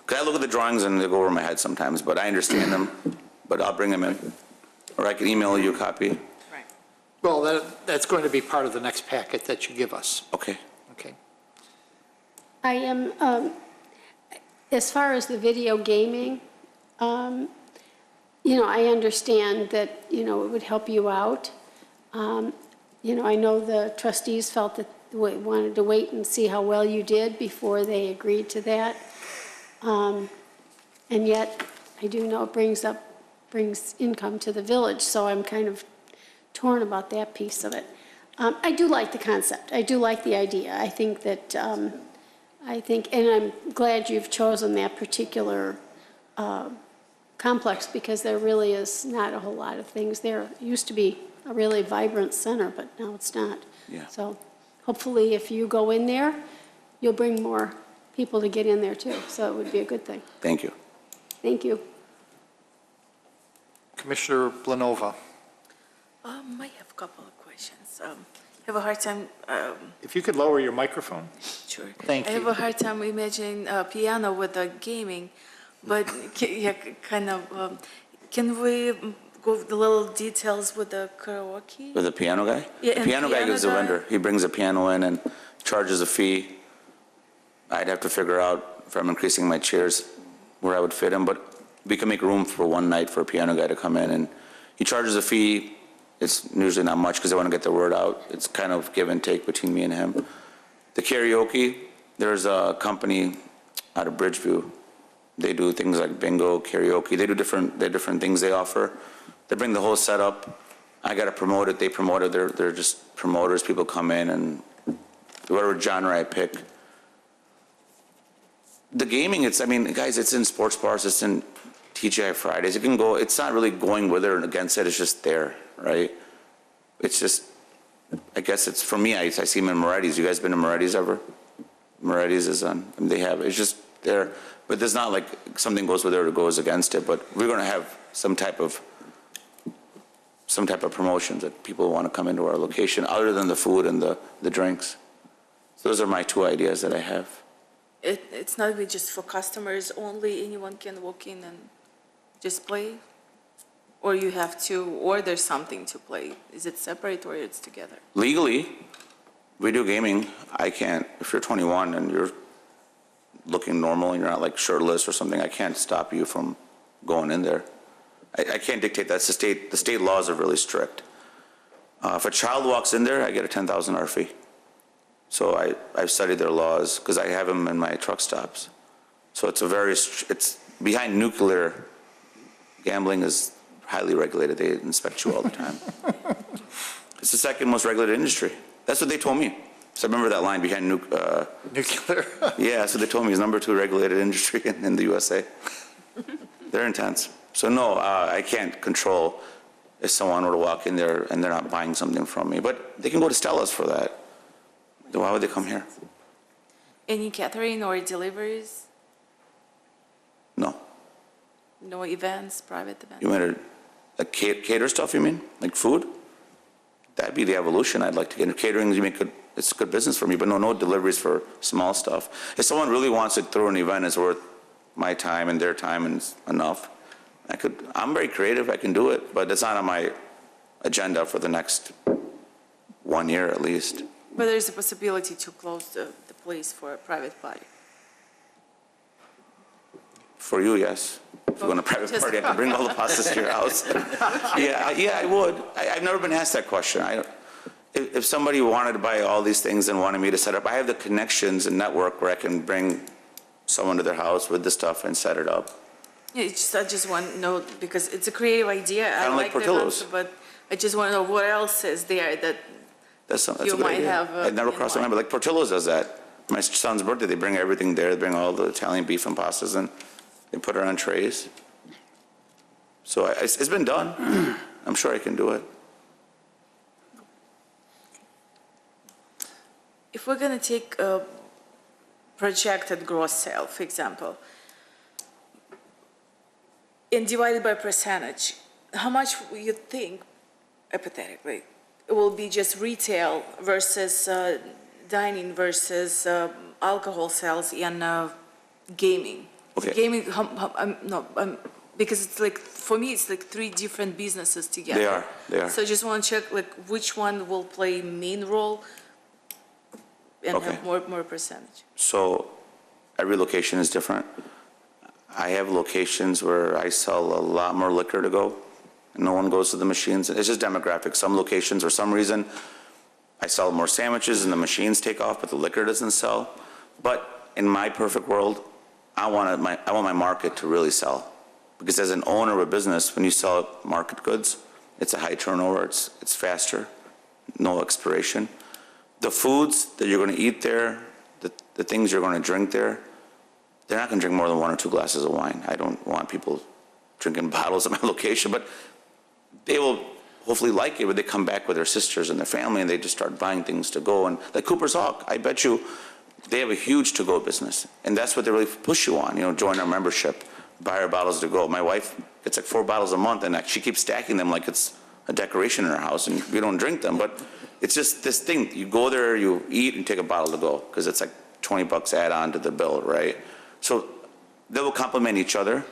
Because I look at the drawings and they go over my head sometimes, but I understand them, but I'll bring them in. Or I can email you a copy. Well, that's going to be part of the next packet that you give us. Okay. Okay. I am, as far as the video gaming, I understand that, it would help you out. I know the trustees felt that they wanted to wait and see how well you did before they agreed to that. And yet, I do know it brings income to the village, so I'm kind of torn about that piece of it. I do like the concept. I do like the idea. I think that, and I'm glad you've chosen that particular complex, because there really is not a whole lot of things there. It used to be a really vibrant center, but now it's not. Yeah. So hopefully if you go in there, you'll bring more people to get in there too. So it would be a good thing. Thank you. Thank you. Commissioner Blanova. I have a couple of questions. I have a hard time, If you could lower your microphone. sure. Thank I have you. a hard time imagining a piano with the gaming, but can we go the little details with the karaoke? With the piano guy? Yeah, The and piano guy piano is the guy? vendor. He brings a piano in and charges a fee. I'd have to figure out if I'm increasing my chairs where I would fit him, but we can make room for one night for a piano guy to come in, and he charges a fee. It's usually not much because I want to get the word out. It's kind of give and take between me and him. The karaoke, there's a company out of Bridgeview. They do things like bingo, karaoke. They do different things they offer. They bring the whole setup. I got to promote it. They promote it. They're just promoters. People come in and whatever genre I pick. The gaming, guys, it's in sports bars. It's in TGI Fridays. It can go, it's not really going with it or against it. It's just there, right? It's just, I guess it's, for me, I see them in Moretti's. You guys been to Moretti's ever? Moretti's is on, they have, it's just there. But there's not like something goes with it or goes against it, but we're going to have some type of promotions that people want to come into our location other than the food and the drinks. So those are my two ideas that I have. It's not really just for customers only, anyone can walk in and just play? Or you have to order something to play? Is it separate or it's together? Legally, video gaming, I can't, if you're 21 and you're looking normal and you're not like shirtless or something, I can't stop you from going in there. I can't dictate that. The state laws are really strict. If a child walks in there, I get a $10,000 fee. So I've studied their laws because I have them in my truck stops. So it's behind nuclear. Gambling is highly regulated. They inspect you all the time. It's the second most regulated industry. That's what they told me. So I remember that line behind nuclear. Yeah, so they told me it's number 2 regulated industry in the USA. They're intense. So no, I can't control if someone were to walk in there and they're not buying something from me. But they can go to Stella's for that. Then why would they come here? Any catering or deliveries? No. No events, private events? You mean like cater stuff, you mean? Like food? That'd be the evolution I'd like to get into. Catering, it's good business for me, but no deliveries for small stuff. If someone really wants to throw an event, it's worth my time and their time and enough. I'm very creative, I can do it, but it's not on my agenda for the next 1 year at least. But there's a possibility to close the place for a private party. For you, yes. If you want a private Just- party, I can bring all the pastas to your house. Yeah, I would. I've never been asked that question. If somebody wanted to buy all these things and wanted me to set up, I have the connections and network where I can bring someone to their house with the stuff and set it up. Yeah, I just want to know, because it's a creative idea. I Kinda like like the Portillo's. answer, but I just want to know what else is there that, That's a You good might idea. have, I'd never in crossed my mind, mind. but like Portillo's does that. My son's birthday, they bring everything there, they bring all the Italian beef and pastas and they put it on trays. So it's been done. I'm sure I can do it. if we're going to take a projected gross sale, for example, and divide it by percentage, how much would you think, hypothetically, it will be just retail versus dining versus alcohol sales and gaming? Okay. Gaming, because it's like, for me, it's like three different businesses together. They are. So I just want to check, like, which one will play main role and Okay. have more percentage. So every location is different. I have locations where I sell a lot more liquor to go, and no one goes to the machines. It's just demographics. Some locations, for some reason, I sell more sandwiches and the machines take off, but the liquor doesn't sell. But in my perfect world, I want my market to really sell. Because as an owner of a business, when you sell market goods, it's a high turnover, it's faster, no expiration. The foods that you're going to eat there, the things you're going to drink there, they're not going to drink more than 1 or 2 glasses of wine. I don't want people drinking bottles at my location, but they will hopefully like it when they come back with their sisters and their family and they just start buying things to go. And like Cooper's Hawk, I bet you they have a huge to-go business. And that's what they really push you on, join our membership, buy our bottles to go. My wife gets like 4 bottles a month and she keeps stacking them like it's a decoration in her house and we don't drink them. But it's just this thing, you go there, you eat and take a bottle to go because it's like $20 add on to the bill, right? So they will complement each other.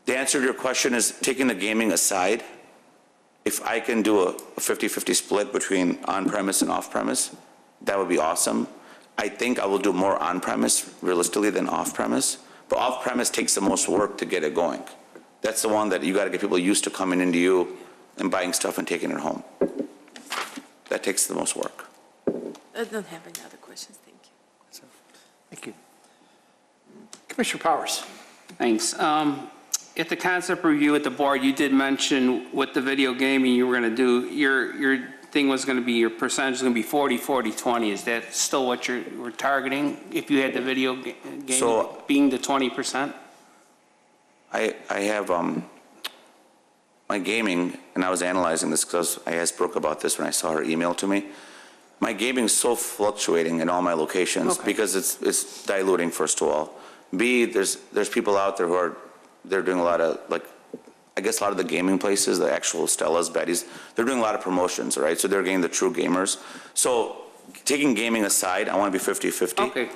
The answer to your question is, taking the gaming aside, if I can do a 50-50 split between on-premise and off-premise, that would be awesome. I think I will do more on-premise realistically than off-premise, but off-premise takes the most work to get it going. That's the one that you got to get people used to coming into you and buying stuff and taking it home. That takes the most work. I don't have any other questions, thank you. Thank you. Commissioner Powers. Thanks. At the concept review at the board, you did mention with the video gaming you were going to do, your thing was going to be, your percentage is going to be 40, 40, 20. Is that still what you were targeting if you had the video gaming So- being the 20%? I have my gaming, and I was analyzing this because I asked Brooke about this when I saw her email to me. My gaming is so fluctuating in all my locations Okay. because it's diluting, first of all. B, there's people out there who they're doing a lot of, like, I guess a lot of the gaming places, the actual Stella's, Betty's, they're doing a lot of promotions, right? So they're getting the true gamers. So taking gaming aside, I want to be 50-50. Okay.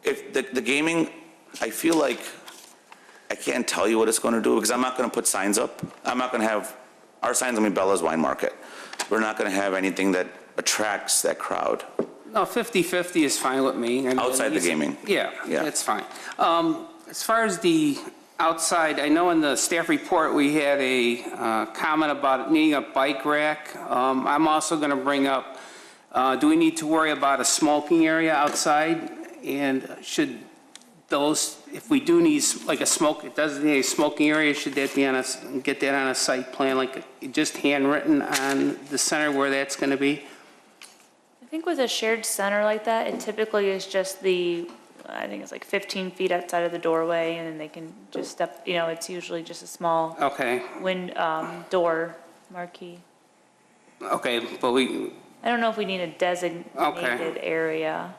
If the gaming, I feel like I can't tell you what it's going to do because I'm not going to put signs up. I'm not going to have, our sign's going to be Bella's Wine Market. We're not going to have anything that attracts that crowd. No, 50-50 is fine with me. I mean, Outside the gaming. Yeah, Yeah. that's fine. As far as the outside, I know in the staff report, we had a comment about needing a bike rack. I'm also going to bring up, do we need to worry about a smoking area outside? And should those, if we do need like a designated smoking area, should that be get that on a site plan, like just handwritten on the center where that's going to be? I think with a shared center like that, it typically is just I think it's like 15 feet outside of the doorway, and then they can just step, it's usually just a small Okay, door marquee. okay, but I don't know if we need a designated area.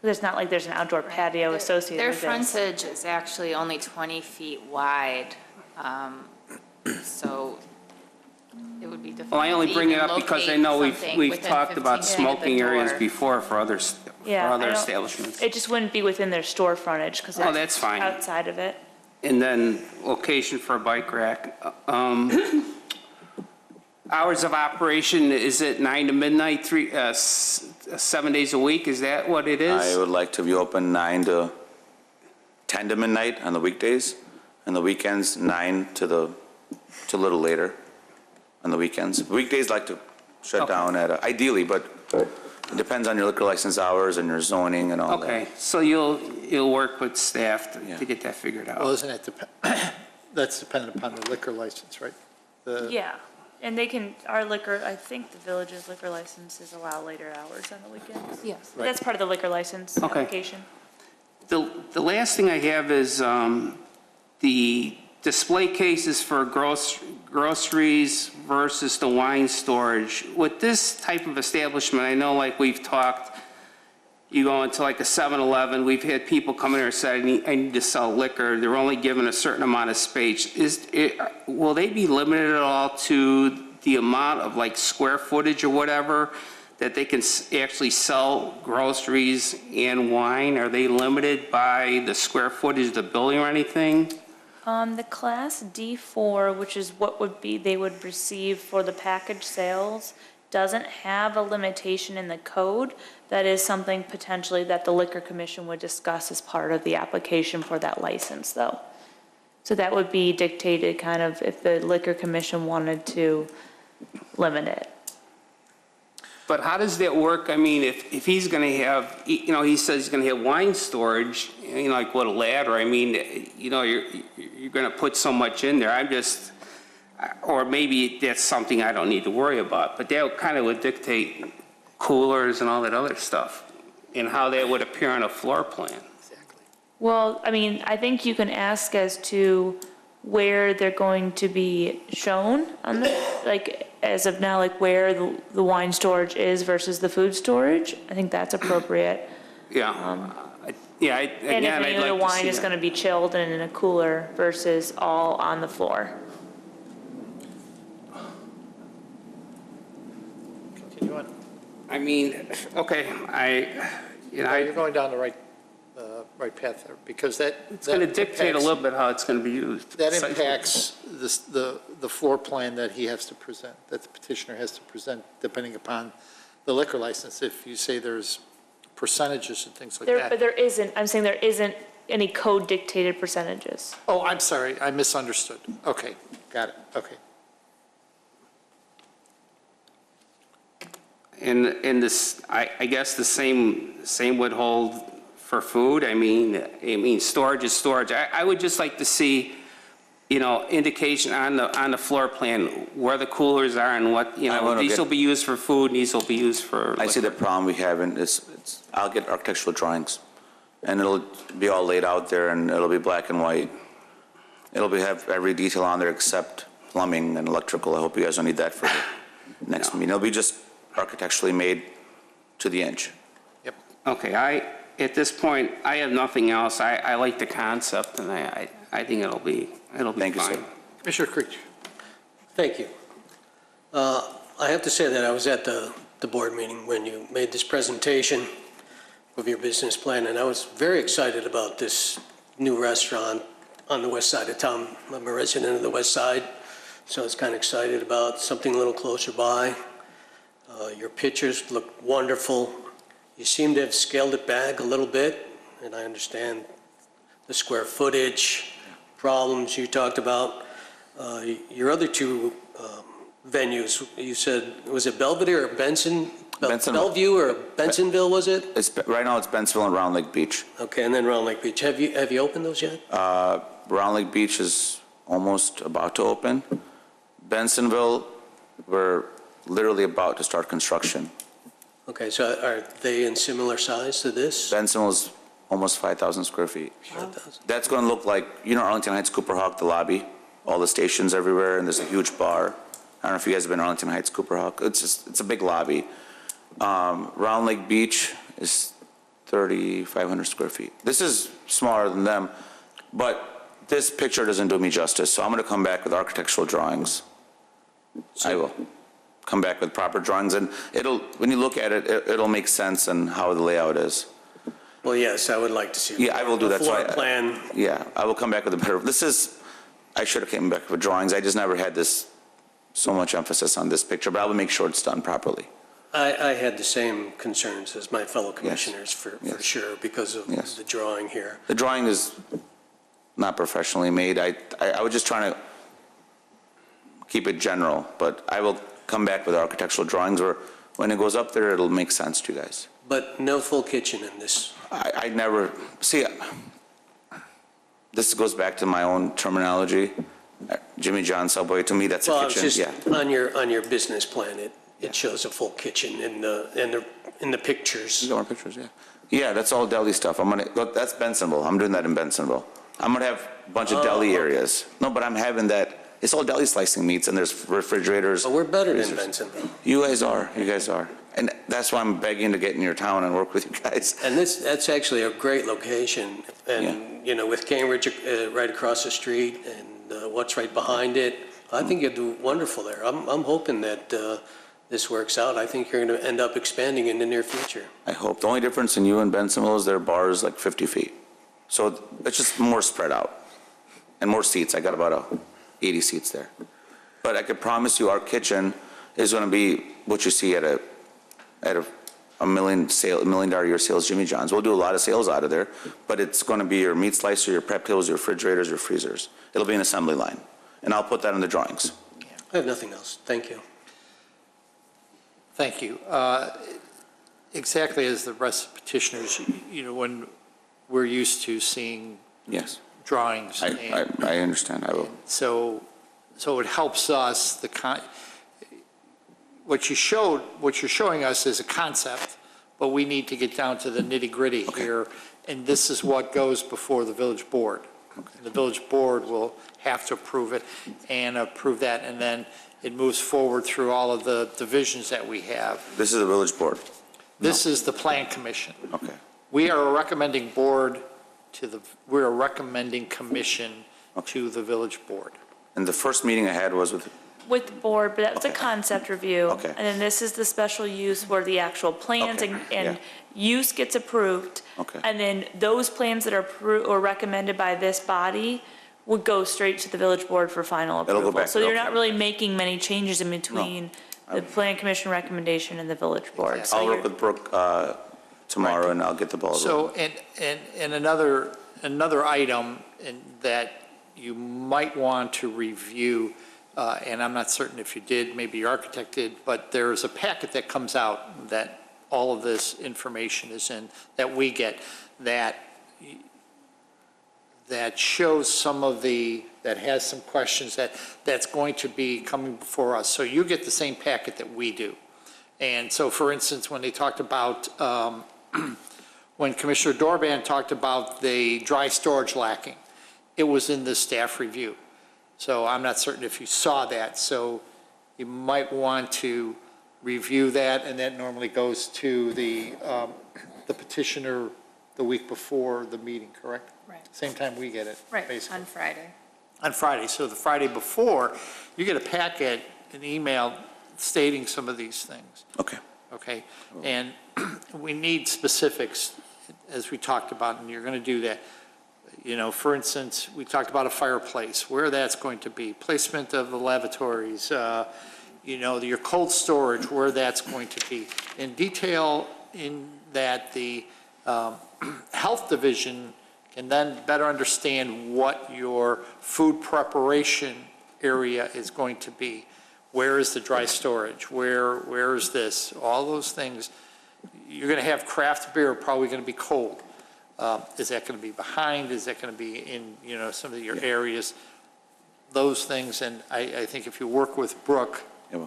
There's not like there's an outdoor patio associated Their with this. frontage is actually only 20 feet wide, so it would be difficult Well, I only to bring it even up because I locate know something we've within talked about 15 feet of the smoking areas door. before for other Yeah, for other I don't- establishments. It just wouldn't be within their store frontage, because Oh, that's fine. outside of it. And then location for a bike rack. Hours of operation, is it 9 to midnight, 7 days a week? Is that what it I is? would like to be open 9 to 10 to midnight on the weekdays, and the weekends 9 to a little later on the weekends. Weekdays like to shut Okay. down at, ideally, but it depends on your liquor license hours and your zoning and all that. Okay, so you'll work with staff Yeah. to get that figured Well, out? isn't it, that's dependent upon the liquor license, right? Yeah, and they can, our liquor, I think the village's liquor licenses allow later hours on the weekends. Yes. That's part of the liquor license Okay. application. The last thing I have is the display cases for groceries versus the wine storage. With this type of establishment, I know like we've talked, you go into like a 7-Eleven, we've had people come in here and say, I need to sell liquor, they're only given a certain amount of space. Will they be limited at all to the amount of like square footage or whatever, that they can actually sell groceries and wine? Are they limited by the square footage of the building or anything? The Class D4, which is what they would receive for the package sales, doesn't have a limitation in the code. That is something potentially that the Liquor Commission would discuss as part of the application for that license, though. So that would be dictated kind of if the Liquor Commission wanted to limit it. But how does that work? I mean, if he's going to have, he says he's going to have wine storage, like with a ladder, I mean, you're going to put so much in there. I'm just, or maybe that's something I don't need to worry about, but that kind of would dictate coolers and all that other stuff and how that would appear on a floor plan. Well, I mean, I think you can ask as to where they're going to be shown on the, like, as of now, like where the wine storage is versus the food storage. I think that's appropriate. Yeah. And if Again, I'd any of the like to wine see is that. going to be chilled and in a cooler versus all on the floor. Continue on. I mean, okay, You're going down the right path there, because that. it's going to dictate a little bit how it's going to be used. That impacts the floor plan that he has to present, that the petitioner has to present, depending upon the liquor license. If you say there's percentages and things like But that. there isn't, I'm saying there isn't any code dictated percentages. Oh, I'm sorry, I misunderstood. Okay, got it, okay. And this, I guess the same would hold for food. I mean, storage is storage. I would just like to see, indication on the floor plan where the coolers are and what, these will be used for food, and these will be used for. I see the liquor. problem we have, and I'll get architectural drawings, and it'll be all laid out there, and it'll be black and white. It'll have every detail on there except plumbing and electrical. I hope you guys don't need that for the next meeting. It'll be just architecturally made to the inch. Yep. Okay, at this point, I have nothing else. I like the concept, and I think it'll be Thank you, sir. fine. Commissioner Creech. Thank you. I have to say that I was at the board meeting when you made this presentation of your business plan, and I was very excited about this new restaurant on the west side of town. I'm a resident of the west side, so I was kind of excited about something a little closer by. Your pictures look wonderful. You seem to have scaled it back a little bit, and I understand the square footage problems you talked about. Your other two venues, you said, was it Belvedere or Benson? Benson- Bellevue or Bensonville, was it? Right now, it's Bensville and Round Lake Beach. Okay, and then Round Lake Beach. Have you opened those yet? Round Lake Beach is almost about to open. Bensonville, we're literally about to start construction. Okay, so are they in similar size to this? Bensonville is almost 5,000 square feet. 5,000. That's going to look like, Arlington Heights, Cooper Hawk, the lobby, all the stations everywhere, and there's a huge bar. I don't know if you guys have been to Arlington Heights, Cooper Hawk. It's a big lobby. Round Lake Beach is 3,500 square feet. This is smaller than them, but this picture doesn't do me justice, so I'm going to come back with architectural drawings. I will come back with proper drawings, and when you look at it, it'll make sense and how the layout is. Well, yes, I would like to see. Yeah, I will do that. A So floor plan. Yeah, I will come back with a better, I should have came back with drawings. I just never had so much emphasis on this picture, but I will make sure it's done properly. I had the same concerns as my fellow commissioners for Yes. sure because of Yes. the drawing here. The drawing is not professionally made. I was just trying to keep it general, but I will come back with architectural drawings where when it goes up there, it'll make sense to you guys. But no full kitchen in this. I never, see, this goes back to my own terminology. Jimmy John Subway, to me, that's Well, a it's kitchen, just, yeah. on your business plan, it shows a full kitchen in the pictures. These are more pictures, yeah. Yeah, that's all deli stuff. Look, that's Bensonville. I'm doing that in Bensonville. I'm gonna have a bunch of deli areas. No, but I'm having that, it's all deli slicing meats, and there's refrigerators. But we're better than freezers. Bensonville. You guys are. And that's why I'm begging to get in your town and work with you guys. And that's actually a great location. And, with Cambridge right across the street and what's right behind it, I think you'll do wonderful there. I'm hoping that this works out. I think you're going to end up expanding in the near future. I hope. The only difference in you and Bensonville is their bar is like 50 feet. So it's just more spread out and more seats. I got about 80 seats there. But I could promise you our kitchen is going to be what you see at a $1 million a year sales Jimmy John's. We'll do a lot of sales out of there, but it's going to be your meat slicer, your prep tables, your refrigerators, your freezers. It'll be an assembly line, and I'll put that in the drawings. I have nothing else. Thank you. Thank you. Exactly as the rest of the petitioners, when we're used to seeing Yes, drawings. I understand. I will. So it helps us, what you're showing us is a concept, but we need to get down to the nitty-gritty here, and this is what goes before the village board. The village board will have to approve it and approve that, and then it moves forward through all of the divisions that we have. This is the village board. This is the plan commission. Okay. We are a recommending we're a recommending commission to the village board. And the first meeting I had was with, With the board, but that was a Okay. concept review. Okay. And then this is the special use where the actual plans Okay, and use gets approved. Okay. And then those plans that are or recommended by this body would go straight to the village board for final It'll go approval. back, So you're okay. not really making many changes in between the plan commission recommendation and the village board. So I'll you're- work with Brooke tomorrow, and I'll get the ball rolling. So, and another item that you might want to review, and I'm not certain if you did, maybe your architect did, but there's a packet that comes out that all of this information is in, that we get, that shows that has some questions that's going to be coming before us. So you get the same packet that we do. And so, for instance, when they talked about, when Commissioner Dorban talked about the dry storage lacking, it was in the staff review. So I'm not certain if you saw that, so you might want to review that, and that normally goes to the petitioner the week before the meeting, correct? Right. Same time we get it, Right, basically. on Friday. On Friday, so the Friday before, you get a packet, an email stating some of these things, Okay. okay? And we need specifics, as we talked about, and you're going to do that. For instance, we talked about a fireplace, where that's going to be, placement of the lavatories, your cold storage, where that's going to be. In detail in that the health division can then better understand what your food preparation area is going to be. Where is the dry storage? Where is this? All those things. You're going to have craft beer probably going to be cold. Is that going to be behind? Is that going to be in, some of your areas? Those things, and I think if you work with Brooke Yeah,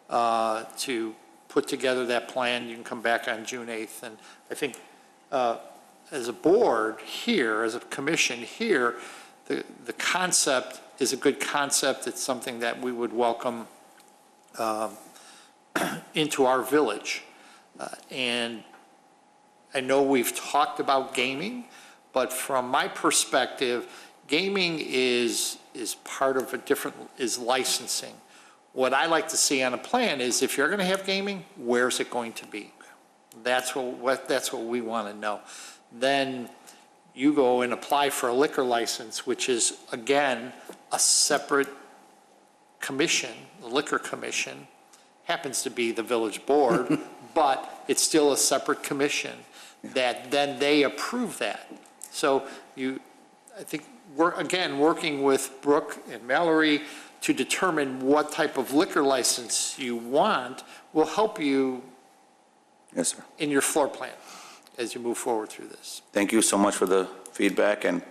well, to put together that plan, you can come back on June 8th. And I think as a board here, as a commission here, the concept is a good concept. It's something that we would welcome into our village. And I know we've talked about gaming, but from my perspective, gaming is part of is licensing. what I like to see on a plan is if you're going to have gaming, where's it going to be? That's what we want to know. Then you go and apply for a liquor license, which is, again, a separate commission, the liquor commission, happens to be the village board, but it's still a separate commission that then they approve that. So I think we're, again, working with Brooke and Mallory to determine what type of liquor license you want will help you Yes, sir. in your floor plan as you move forward through this. Thank you so much for the feedback, and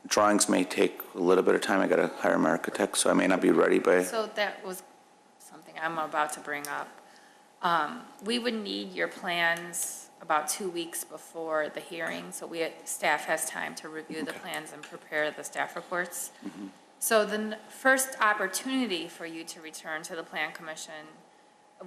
drawings may take a little bit of time. I got to hire an architect, so I may not be ready by, So that was something I'm about to bring up. We would need your plans about 2 weeks before the hearing, so staff has time to review the plans and prepare the staff reports. So the first opportunity for you to return to the Plan Commission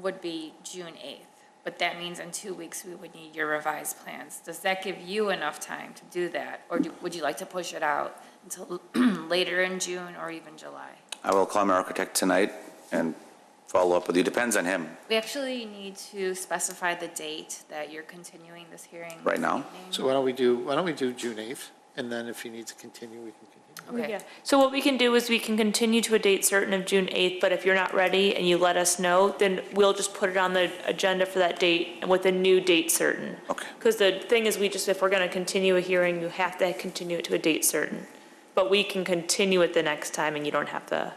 would be June 8th. But that means in 2 weeks, we would need your revised plans. Does that give you enough time to do that? Or would you like to push it out until later in June or even July? I will call my architect tonight and follow up with you. Depends on him. We actually need to specify the date that you're continuing this hearing. Right this now? evening. So why don't we do June 8th? And then if you need to continue, we can continue. Okay. Yeah. So what we can do is we can continue to a date certain of June 8th, but if you're not ready and you let us know, then we'll just put it on the agenda for that date and with a new date certain. Okay. Because the thing is, if we're going to continue a hearing, you have to continue it to a date certain. But we can continue it the next time and you don't have to,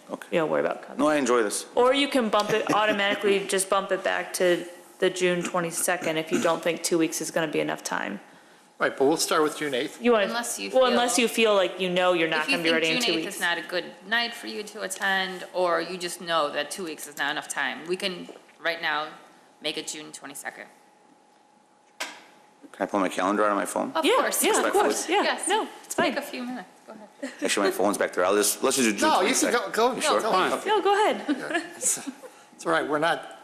Okay. worry about coming. No, I enjoy this. Or you can bump it automatically, just bump it back to the June 22nd if you don't think 2 weeks is going to be enough time. Right, but we'll start with June 8th. You want Unless you Well, feel- unless you feel like you're not If going you to be think ready in June 2 8th weeks. is not a good night for you to attend, or you just know that 2 weeks is not enough time, we can, right now, make it June 22nd. Can I pull my calendar out on my phone? Of Yeah, course. yeah, of course, yeah. Yes. No, it's fine. Take a few minutes, go ahead. Actually, my phone's back there. let's just do June 22nd. No, you can go. Sure. Go. No, go ahead. It's all right, we're not,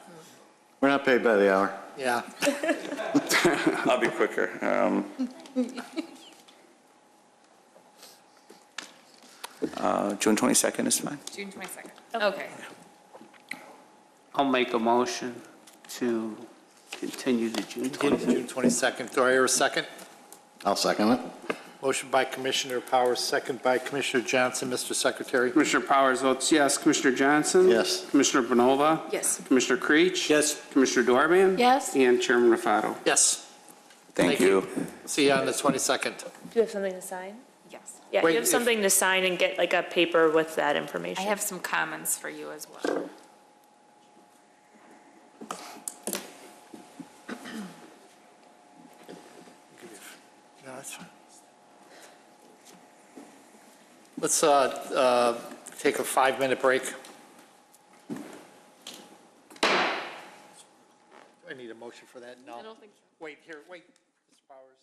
paid by the hour. yeah. I'll be quicker. June 22nd is fine. June 22nd, okay. I'll make a motion to continue to June 20th. June 22nd. Do I hear a second? I'll second it. Motion by Commissioner Powers, second by Commissioner Johnson. Mr. Secretary? Commissioner Powers votes yes. Commissioner Johnson? Yes. Commissioner Bonova? Yes. Commissioner Creech? Yes. Commissioner Dorban? Yes? And Chairman Rafato. Yes. Thank you. See you on the 22nd. Do you have something to sign? Yes. Yeah, Wait, you have if- something to sign and get like a paper with that I information. have some comments for you as well. No, that's fine. Let's take a 5-minute break. Do I need a motion for that? No. I don't think so. Wait, Mr. Powers.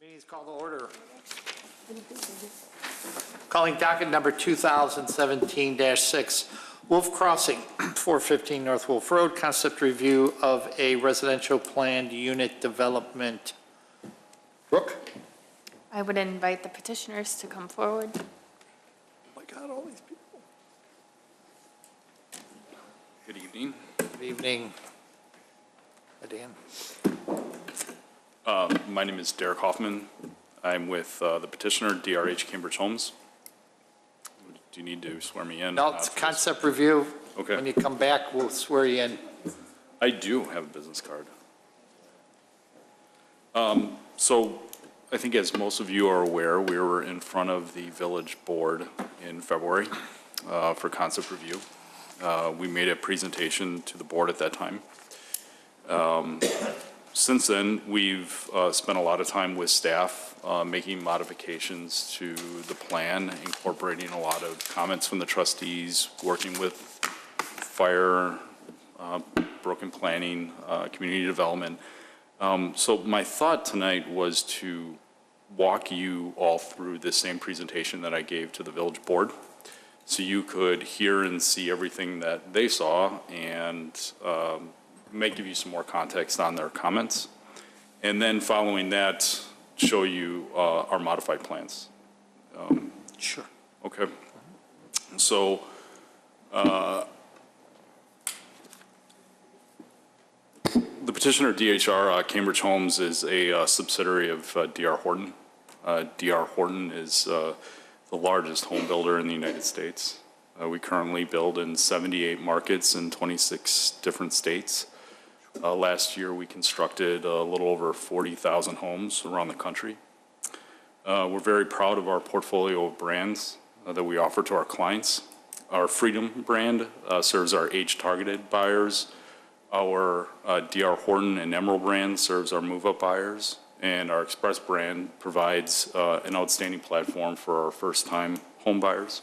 Meeting's called to order. Calling docket number 2017-6, Wolf Crossing, 415 North Wolf Road, concept review of a residential planned unit development. Brooke? I would invite the petitioners to come forward. Oh my God, all these people. Good evening. Good evening. Dan. My name is Derek Hoffman. I'm with the petitioner, DRH Cambridge Homes. Do you need to swear me in? No, it's a concept review. Okay. When you come back, we'll swear you in. I do have a business card. So I think as most of you are aware, we were in front of the village board in February for concept review. We made a presentation to the board at that time. Since then, we've spent a lot of time with staff making modifications to the plan, incorporating a lot of comments from the trustees, working with fire, broken planning, community development. So my thought tonight was to walk you all through the same presentation that I gave to the village board, so you could hear and see everything that they saw and may give you some more context on their comments. And then following that, show you our modified plans. Sure. Okay. So, the petitioner, DHR Cambridge Homes, is a subsidiary of D.R. Horton. D.R. Horton is the largest home builder in the United States. We currently build in 78 markets in 26 different states. Last year, we constructed a little over 40,000 homes around the country. We're very proud of our portfolio of brands that we offer to our clients. Our Freedom brand serves our age-targeted buyers. Our D.R. Horton and Emerald brand serves our move-up buyers. And our Express brand provides an outstanding platform for our first-time home buyers.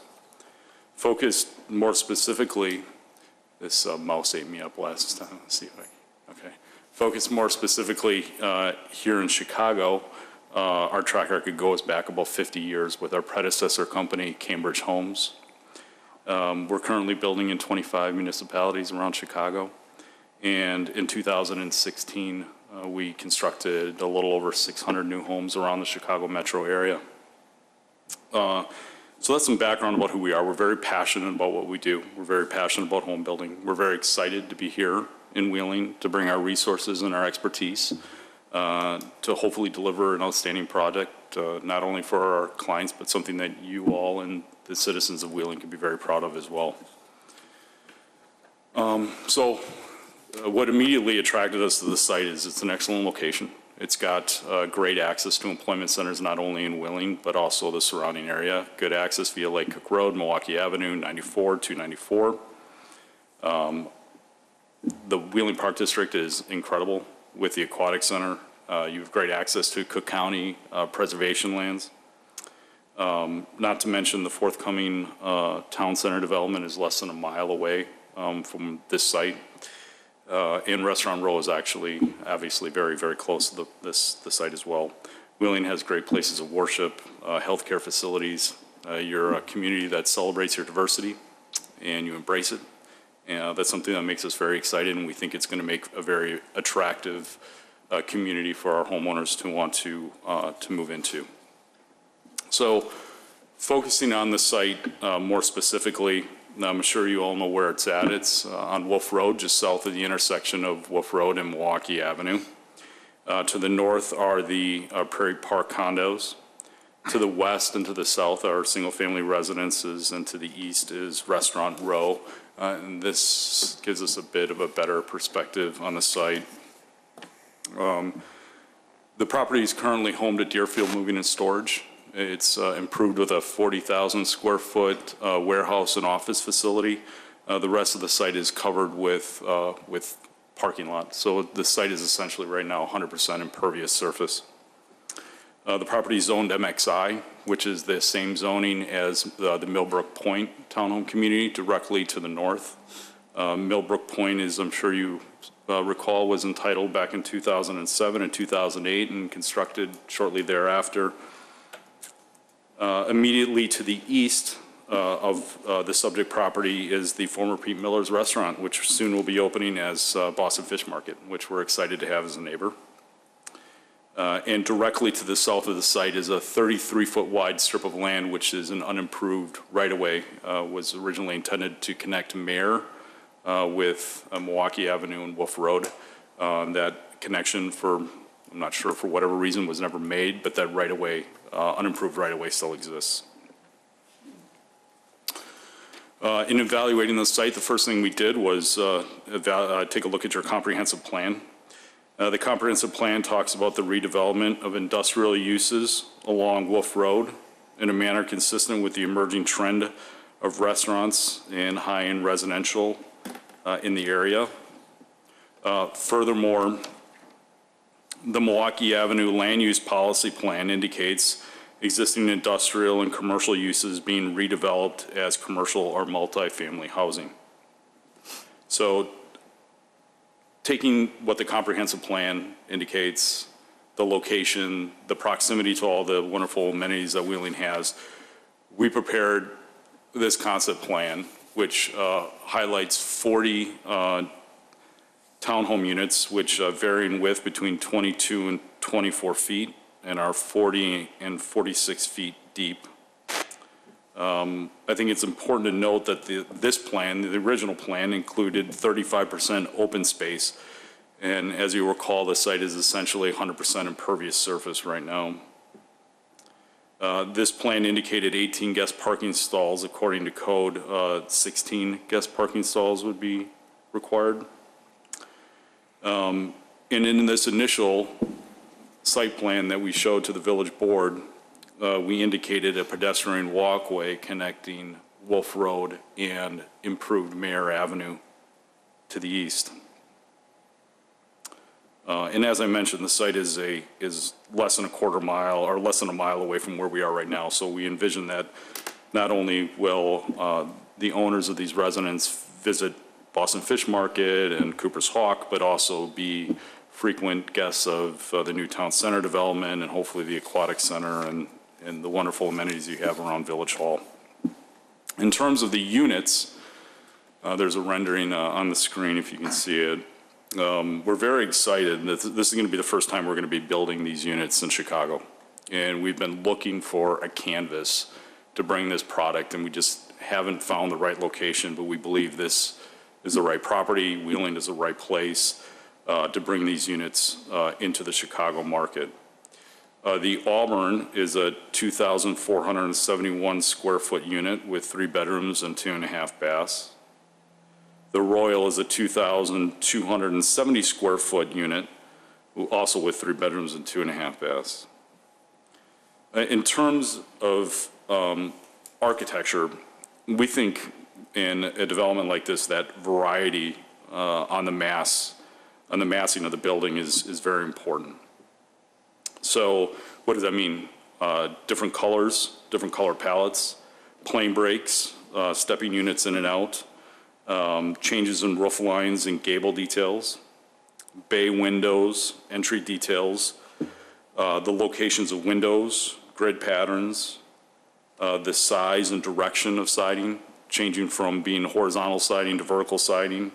Focused more specifically, this mouse ate me up last time. Let's see if I can. Okay. Focused more specifically here in Chicago, our track record goes back about 50 years with our predecessor company, Cambridge Homes. We're currently building in 25 municipalities around Chicago. And in 2016, we constructed a little over 600 new homes around the Chicago metro area. So that's some background about who we are. We're very passionate about what we do. We're very passionate about home building. We're very excited to be here in Wheeling to bring our resources and our expertise to hopefully deliver an outstanding project, not only for our clients, but something that you all and the citizens of Wheeling can be very proud of as well. What immediately attracted us to the site is it's an excellent location. It's got great access to employment centers, not only in Wheeling, but also the surrounding area. Good access via Lake Cook Road, Milwaukee Avenue, 94, 294. The Wheeling Park District is incredible with the Aquatic Center. You have great access to Cook County preservation lands. Not to mention the forthcoming town center development is less than a mile away from this site. And Restaurant Row is actually obviously very, very close to the site as well. Wheeling has great places of worship, healthcare facilities. You're a community that celebrates your diversity and you embrace it. And that's something that makes us very excited, and we think it's going to make a very attractive community for our homeowners to want to move into. So focusing on the site more specifically, I'm sure you all know where it's at. It's on Wolf Road, just south of the intersection of Wolf Road and Milwaukee Avenue. To the north are the Prairie Park condos. To the west and to the south are single-family residences, and to the east is Restaurant Row. And this gives us a bit of a better perspective on the site. The property is currently home to Deerfield Moving and Storage. It's improved with a 40,000 square foot warehouse and office facility. The rest of the site is covered with parking lot. So the site is essentially right now 100% impervious surface. The property is zoned MXI, which is the same zoning as the Millbrook Point Townhome Community directly to the north. Millbrook Point, as I'm sure you recall, was entitled back in 2007 and 2008 and constructed shortly thereafter. Immediately to the east of the subject property is the former Pete Miller's Restaurant, which soon will be opening as Boston Fish Market, which we're excited to have as a neighbor. And directly to the south of the site is a 33-foot wide strip of land, which is an unimproved right-of-way, was originally intended to connect Mare with Milwaukee Avenue and Wolf Road. That connection, I'm not sure for whatever reason, was never made, but that right-of-way, unimproved right-of-way still exists. In evaluating the site, the first thing we did was take a look at your comprehensive plan. The comprehensive plan talks about the redevelopment of industrial uses along Wolf Road in a manner consistent with the emerging trend of restaurants and high-end residential in the area. Furthermore, the Milwaukee Avenue Land Use Policy Plan indicates existing industrial and commercial uses being redeveloped as commercial or multifamily housing. So taking what the comprehensive plan indicates, the location, the proximity to all the wonderful amenities that Wheeling has, we prepared this concept plan, which highlights 40 townhome units, which vary in width between 22 and 24 feet and are 40 and 46 feet deep. I think it's important to note that this plan, the original plan, included 35% open space. And as you recall, the site is essentially 100% impervious surface right now. This plan indicated 18 guest parking stalls. According to code, 16 guest parking stalls would be required. And in this initial site plan that we showed to the village board, we indicated a pedestrian walkway connecting Wolf Road and improved Mare Avenue to the east. And as I mentioned, the site is less than a quarter mile or less than a mile away from where we are right now. So we envision that not only will the owners of these residents visit Boston Fish Market and Cooper's Hawk, but also be frequent guests of the new town center development and hopefully the aquatic center and the wonderful amenities you have around Village Hall. In terms of the units, there's a rendering on the screen if you can see it. We're very excited that this is going to be the first time we're going to be building these units in Chicago. And we've been looking for a canvas to bring this product, and we just haven't found the right location, but we believe this is the right property. Wheeling is the right place to bring these units into the Chicago market. The Auburn is a 2,471 square foot unit with 3 bedrooms and 2.5 baths. The Royal is a 2,270 square foot unit, also with 3 bedrooms and 2.5 baths. In terms of architecture, we think in a development like this that variety on the massing of the building is very important. So what does that mean? Different colors, different color palettes, plane breaks, stepping units in and out, changes in roof lines and gable details, bay windows, entry details, the locations of windows, grid patterns, the size and direction of siding, changing from being horizontal siding to vertical siding.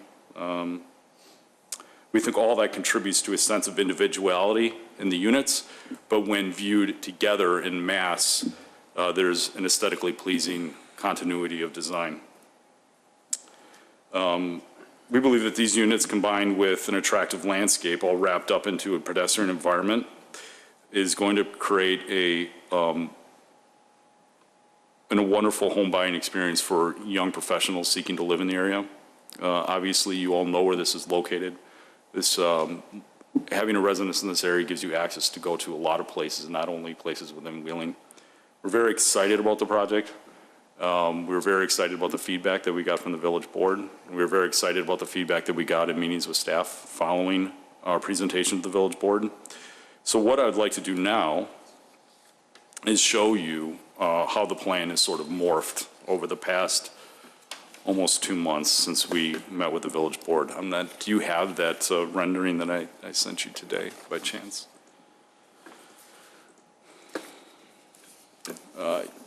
We think all that contributes to a sense of individuality in the units, but when viewed together in mass, there's an aesthetically pleasing continuity of design. We believe that these units, combined with an attractive landscape all wrapped up into a pedestrian environment, is going to create a wonderful home buying experience for young professionals seeking to live in the area. Obviously, you all know where this is located. Having a residence in this area gives you access to go to a lot of places, not only places within Wheeling. We're very excited about the project. We were very excited about the feedback that we got from the village board. We were very excited about the feedback that we got in meetings with staff following our presentation to the village board. So what I'd like to do now is show you how the plan has sort of morphed over the past almost 2 months since we met with the village board. Do you have that rendering that I sent you today by chance?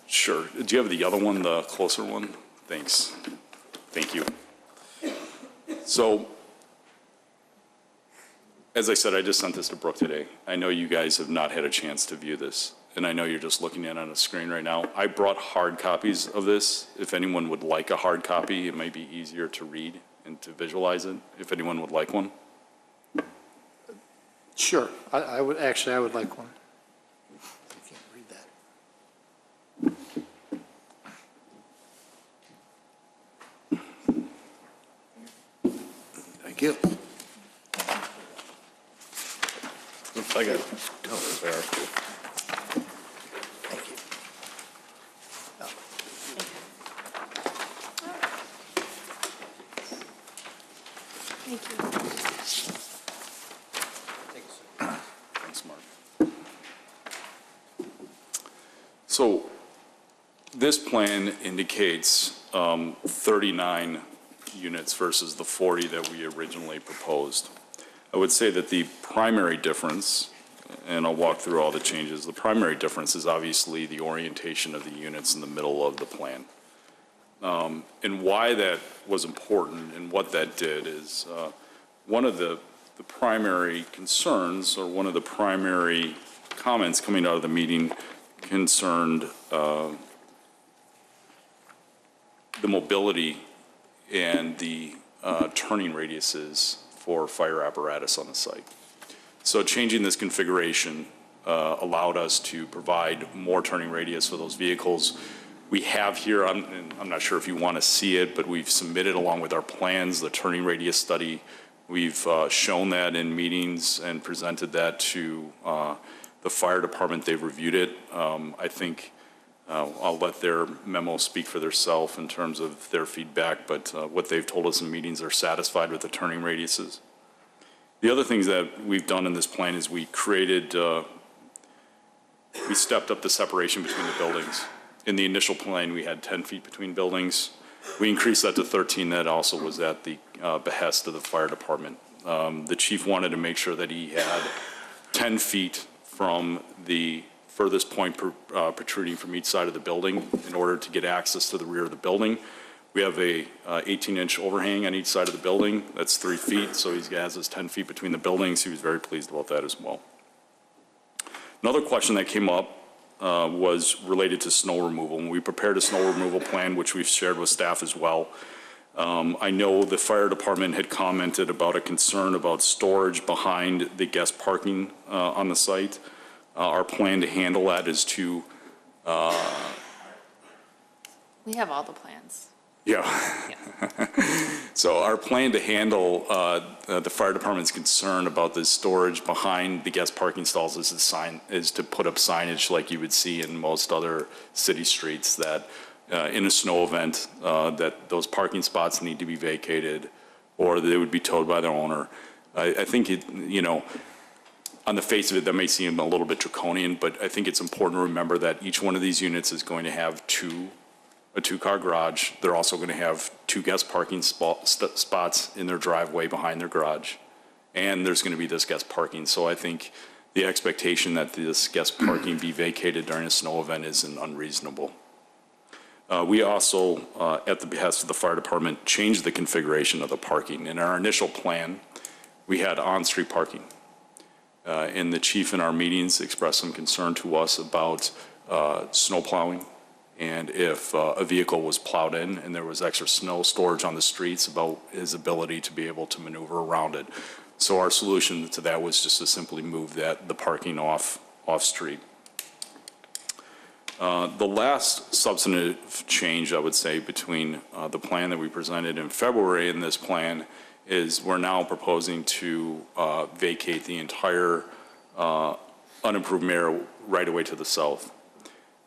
Sure. Do you have the other one, the closer one? Thanks. Thank you. So, as I said, I just sent this to Brooke today. I know you guys have not had a chance to view this, and I know you're just looking at it on a screen right now. I brought hard copies of this. If anyone would like a hard copy, it might be easier to read and to visualize it, if anyone would like one. Sure, I would like one. I can't read that. Thank you. Oops, I got it. Oh, there. Thank you. Thank you. Thanks, Mark. So this plan indicates 39 units versus the 40 that we originally proposed. I would say that the primary difference, and I'll walk through all the changes, the primary difference is obviously the orientation of the units in the middle of the plan. And why that was important and what that did is one of the primary concerns, or one of the primary comments coming out of the meeting concerned the mobility and the turning radiuses for fire apparatus on the site. So changing this configuration allowed us to provide more turning radius for those vehicles. We have here, and I'm not sure if you want to see it, but we've submitted along with our plans the turning radius study. We've shown that in meetings and presented that to the fire department. They've reviewed it. I think I'll let their memo speak for themselves in terms of their feedback, but what they've told us in meetings, are satisfied with the turning radiuses. The other things that we've done in this plan is we stepped up the separation between the buildings. In the initial plan, we had 10 feet between buildings. We increased that to 13. That also was at the behest of the fire department. The chief wanted to make sure that he had 10 feet from the furthest point protruding from each side of the building in order to get access to the rear of the building. We have a 18-inch overhang on each side of the building. That's 3 feet, so he has his 10 feet between the buildings. He was very pleased about that as well. Another question that came up was related to snow removal. And we prepared a snow removal plan, which we've shared with staff as well. I know the fire department had commented about a concern about storage behind the guest parking on the site. Our plan to handle that is to... We have all the plans. Yeah. So our plan to handle the fire department's concern about the storage behind the guest parking stalls is to put up signage like you would see in most other city streets, that in a snow event, that those parking spots need to be vacated or they would be towed by their owner. I think on the face of it, that may seem a little bit draconian, but I think it's important to remember that each one of these units is going to have a two-car garage. They're also going to have 2 guest parking spots in their driveway behind their garage. And there's going to be this guest parking. So I think the expectation that this guest parking be vacated during a snow event isn't unreasonable. We also, at the behest of the fire department, changed the configuration of the parking. In our initial plan, we had on-street parking. And the chief in our meetings expressed some concern to us about snow plowing. And if a vehicle was plowed in and there was extra snow storage on the streets, about his ability to be able to maneuver around it. So our solution to that was just to simply move the parking off-street. The last substantive change, I would say, between the plan that we presented in February and this plan is we're now proposing to vacate the entire unimproved area right away to the south.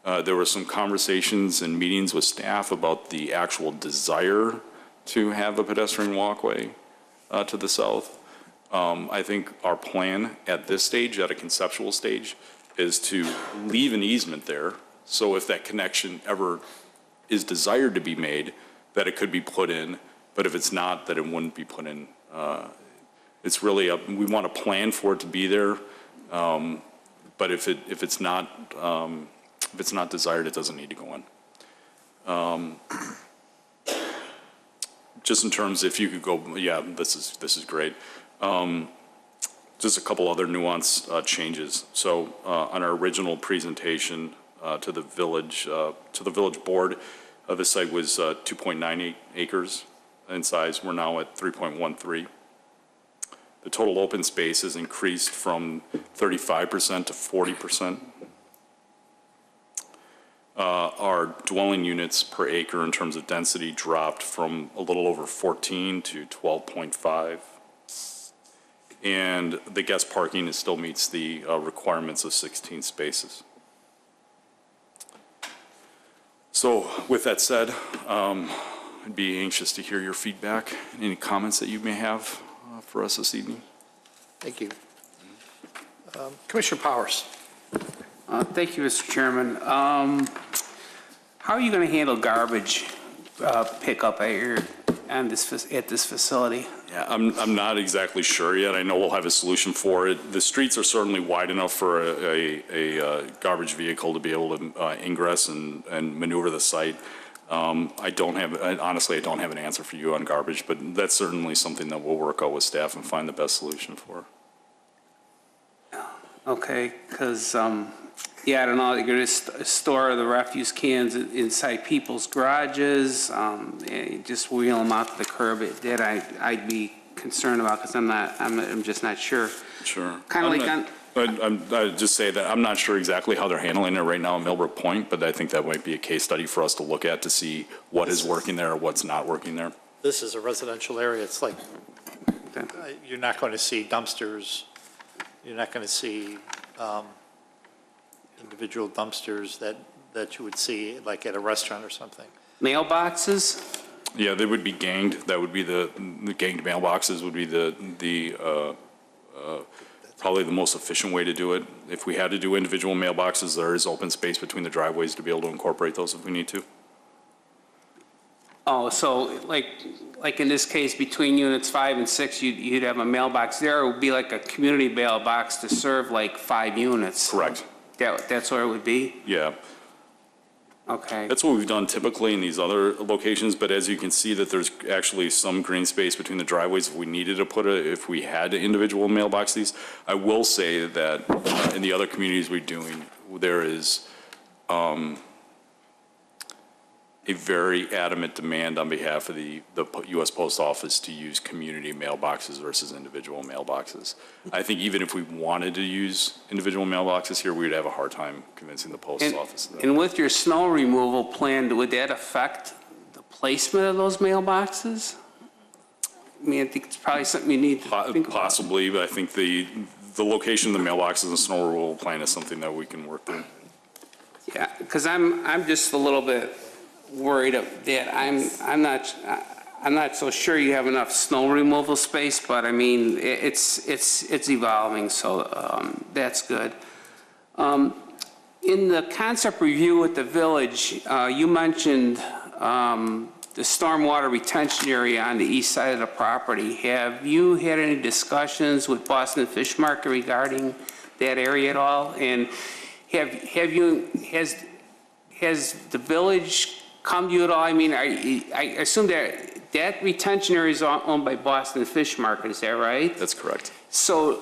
There were some conversations and meetings with staff about the actual desire to have a pedestrian walkway to the south. I think our plan at this stage, at a conceptual stage, is to leave an easement there. So if that connection ever is desired to be made, that it could be put in, but if it's not, that it wouldn't be put in. It's really, we want to plan for it to be there, but if it's not desired, it doesn't need to go in. Just in terms, if you could go, yeah, this is great. Just a couple other nuance changes. So on our original presentation to the village board, the site was 2.98 acres in size. We're now at 3.13. The total open space has increased from 35% to 40%. Our dwelling units per acre in terms of density dropped from a little over 14 to 12.5. And the guest parking still meets the requirements of 16 spaces. So with that said, I'd be anxious to hear your feedback, any comments that you may have for us this evening. Thank you. Commissioner Powers. Thank you, Mr. Chairman. How are you going to handle garbage pickup at this facility? Yeah, I'm not exactly sure yet. I know we'll have a solution for it. The streets are certainly wide enough for a garbage vehicle to be able to ingress and maneuver the site. Honestly, I don't have an answer for you on garbage, but that's certainly something that we'll work out with staff and find the best solution for. Okay, because, yeah, I don't know, you're going to store the refuse cans inside people's garages, and just wheel them out to the curb. That I'd be concerned about, because I'm just not sure. Sure. Kind of like on. I'd just say that I'm not sure exactly how they're handling it right now in Millbrook Point, but I think that might be a case study for us to look at to see what is working there or what's not working there. This is a residential area. It's like, you're not going to see dumpsters. You're not going to see individual dumpsters that you would see like at a restaurant or something. Mailboxes? Yeah, they would be ganged. That would be the ganged mailboxes would be probably the most efficient way to do it. If we had to do individual mailboxes, there is open space between the driveways to be able to incorporate those if we need to. Oh, so like in this case, between units 5 and 6, you'd have a mailbox there. It would be like a community mailbox to serve like 5 units. Correct. That's where it would be? Yeah. Okay. That's what we've done typically in these other locations, but as you can see that there's actually some green space between the driveways if we needed to if we had to individual mailbox these. I will say that in the other communities we're doing, there is a very adamant demand on behalf of the U.S. Post Office to use community mailboxes versus individual mailboxes. I think even if we wanted to use individual mailboxes here, we'd have a hard time convincing the Post Office of that. And with your snow removal plan, would that affect the placement of those mailboxes? I mean, I think it's probably something you need to think about. Possibly, but I think the location of the mailboxes and snow removal plan is something that we can work through. Yeah, because I'm just a little bit worried that I'm not so sure you have enough snow removal space, but I mean it's evolving, so that's good. In the concept review with the village, you mentioned the stormwater retention area on the east side of the property. Have you had any discussions with Boston Fish Market regarding that area at all? And has the village come to you at all? I mean, I assume that retention area is owned by Boston Fish Market, is that right? That's correct. So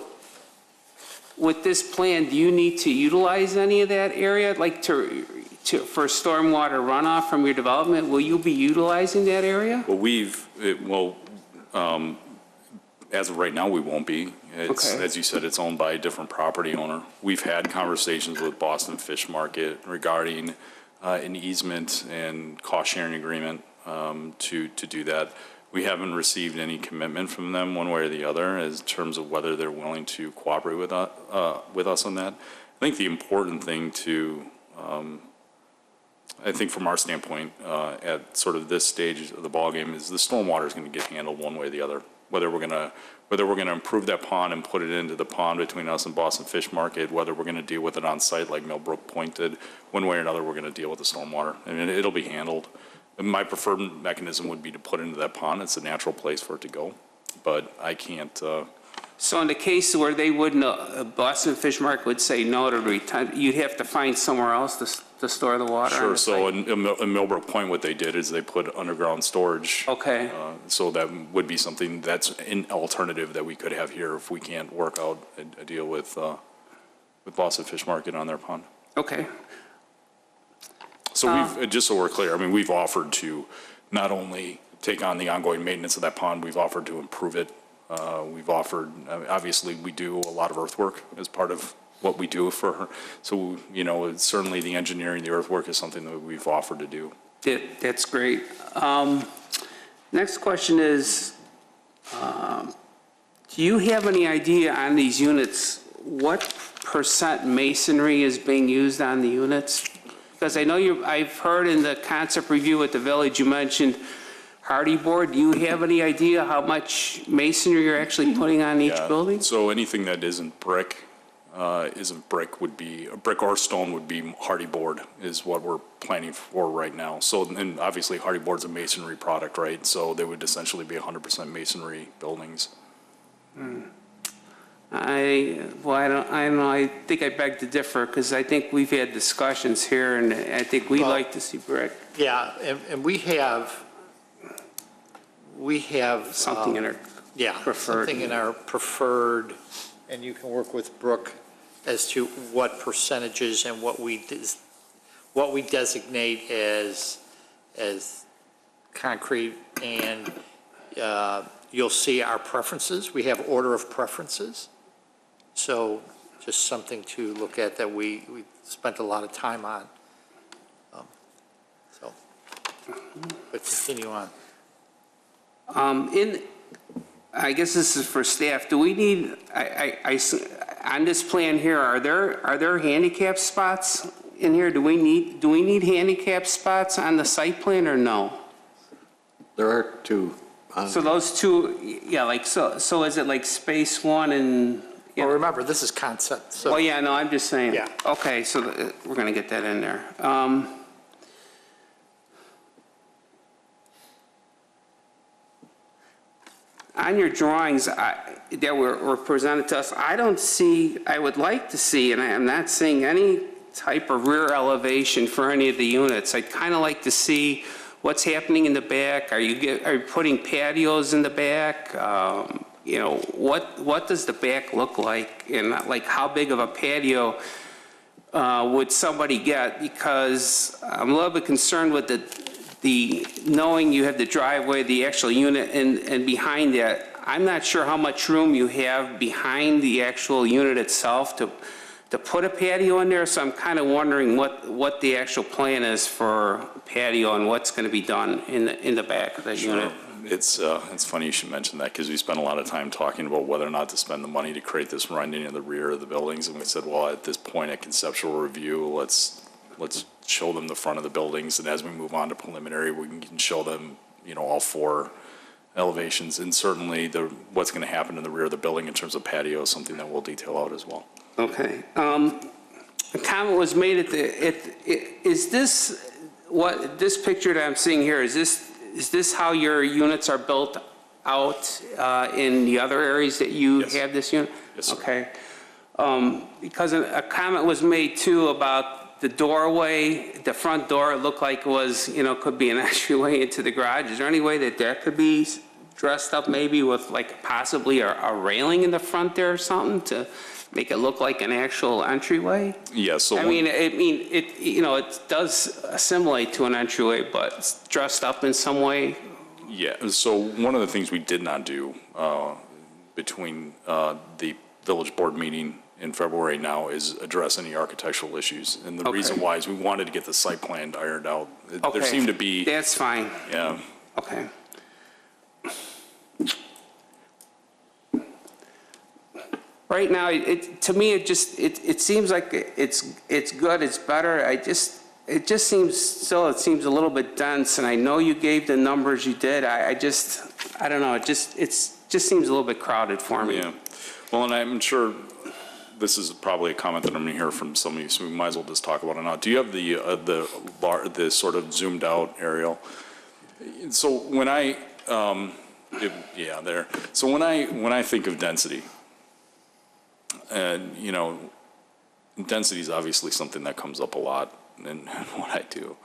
with this plan, do you need to utilize any of that area, like for stormwater runoff from your development? Will you be utilizing that area? Well, as of right now, we won't be. Okay. As you said, it's owned by a different property owner. We've had conversations with Boston Fish Market regarding an easement and cost-sharing agreement to do that. We haven't received any commitment from them one way or the other in terms of whether they're willing to cooperate with us on that. I think the important thing I think from our standpoint at sort of this stage of the ballgame is the stormwater is going to get handled one way or the other. Whether we're going to improve that pond and put it into the pond between us and Boston Fish Market, whether we're going to deal with it on site like Millbrook Point did, one way or another we're going to deal with the stormwater. I mean, it'll be handled. My preferred mechanism would be to put into that pond. It's a natural place for it to go, but I can't, So in the case where they wouldn't, Boston Fish Market would say no to you'd have to find somewhere else to store the water on sure, the so site? in Millbrook Point, what they did is they put underground storage. Okay. So that would be something that's an alternative that we could have here if we can't work out a deal with Boston Fish Market on their pond. Okay. So we've, just so we're clear, I mean, we've offered to not only take on the ongoing maintenance of that pond, we've offered to improve it. We've offered, obviously, we do a lot of earthwork as part of what we do for her. So, you know, it's certainly the engineering, the earthwork is something that we've offered to do. That's great. Next question is, do you have any idea on these units, what % masonry is being used on the units? Because I know I've heard in the concept review at the village, you mentioned hardy board. Do you have any idea how much masonry you're actually putting on each Yeah, building? So anything that isn't brick would be, a brick or stone would be hardy board is what we're planning for right now. So, and obviously hardy board's a masonry product, right? So they would essentially be 100% masonry buildings. I don't know, I think I beg to differ, because I think we've had discussions here, and I think we'd Well- like to see brick, Yeah, and we have something in our Yeah, preferred. something in our preferred, and you can work with Brooke as to what percentages and what we designate as concrete, and you'll see our preferences. We have order of preferences. So just something to look at that we spent a lot of time on. So, but continue on. I guess this is for staff, do we need, on this plan here, are there handicap spots in here? Do we need handicap spots on the site plan or no? There are two. So those two, yeah, like, so is it like space one and? Well, remember, this is concept, so. Oh, yeah, no, I'm just saying. Yeah. Okay, so we're going to get that in there. On your drawings that were presented to us, I don't see, I would like to see, and I'm not seeing any type of rear elevation for any of the units. I'd kind of like to see what's happening in the back. Are you putting patios in the back? You know, what does the back look like? And like, how big of a patio would somebody get? Because I'm a little bit concerned with the knowing you have the driveway, the actual unit, and behind that, I'm not sure how much room you have behind the actual unit itself to put a patio in there, so I'm kind of wondering what the actual plan is for patio and what's going to be done in the back of that unit. It's funny you should mention that, because we spent a lot of time talking about whether or not to spend the money to create this rendering of the rear of the buildings, and we said, well, at this point, at conceptual review, let's show them the front of the buildings, and as we move on to preliminary, we can show them, you know, all four elevations, and certainly what's going to happen in the rear of the building in terms of patio is something that we'll detail out as well. Okay. A comment was made is this, what, this picture that I'm seeing here, is this how your units are built out in the other areas that you Yes. have this unit? Yes, sir. Okay. Because a comment was made too about the doorway, the front door, it looked like it was, you know, could be an entryway into the garage. Is there any way that could be dressed up maybe with like possibly a railing in the front there or something to make it look like an actual entryway? Yeah, so it, you know, it does assimilate to an entryway, but it's dressed up in some way. Yeah, so one of the things we did not do between the village board meeting in February now is address any architectural issues. And the reason why is we wanted to get the site plan ironed out. There seemed to be, That's fine. yeah. Okay. Right now, to me, it seems like it's good, it's better. It just seems a little bit dense, and I know you gave the numbers you did. I don't know, it just seems a little bit crowded for me. Yeah. Well, and I'm sure this is probably a comment that I'm going to hear from some of you, so we might as well just talk about it now. Do you have the sort of zoomed out aerial? So when So when I think of density, and, you know, density is obviously something that comes up a lot in what I do.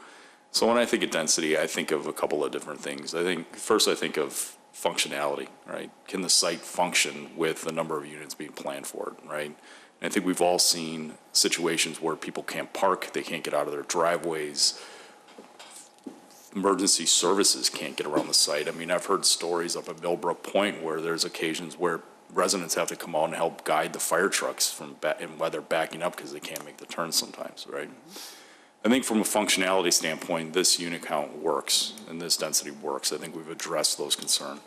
So when I think of density, I think of a couple of different things. First I think of functionality, right? Can the site function with the number of units being planned for it, right? And I think we've all seen situations where people can't park, they can't get out of their driveways, emergency services can't get around the site. I mean, I've heard stories up at Millbrook Point where there's occasions where residents have to come out and help guide the fire trucks and while they're backing up because they can't make the turn sometimes, right? I think from a functionality standpoint, this unit count works and this density works. I think we've addressed those concerns.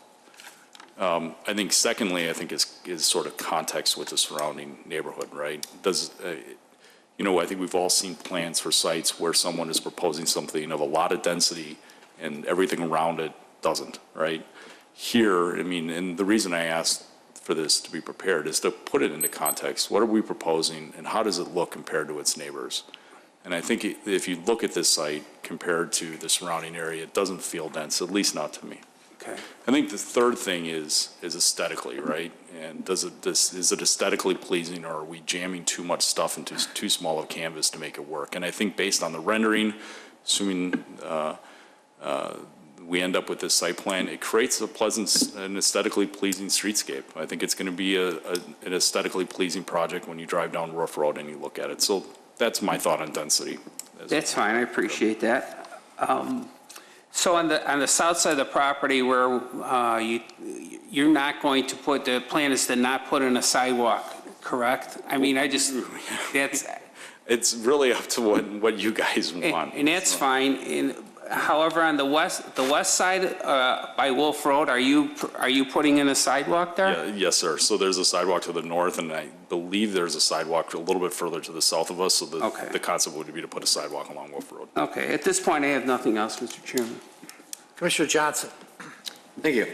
I think secondly, I think is sort of context with the surrounding neighborhood, right? You know, I think we've all seen plans for sites where someone is proposing something of a lot of density and everything around it doesn't, right? Here, I mean, and the reason I asked for this to be prepared is to put it into context. What are we proposing and how does it look compared to its neighbors? And I think if you look at this site compared to the surrounding area, it doesn't feel dense, at least not to me. Okay. I think the third thing is aesthetically, right? And is it aesthetically pleasing, or are we jamming too much stuff into too small of canvas to make it work? And I think based on the rendering, assuming we end up with this site plan, it creates a pleasant and aesthetically pleasing streetscape. I think it's going to be an aesthetically pleasing project when you drive down Roof Road and you look at it. So that's my thought on density. That's fine, I appreciate that. So on the south side of the property where you're not going to put, the plan is to not put in a sidewalk, correct? I mean, that's... It's really up to what you guys want. And that's fine. However, on the west side by Wolf Road, are you putting in a sidewalk there? Yeah, yes, sir. So there's a sidewalk to the north, and I believe there's a sidewalk a little bit further to the south of us. So the concept would be to put a sidewalk along Wolf Road. Okay. At this point, I have nothing else, Mr. Chairman. Commissioner Johnson. Thank you.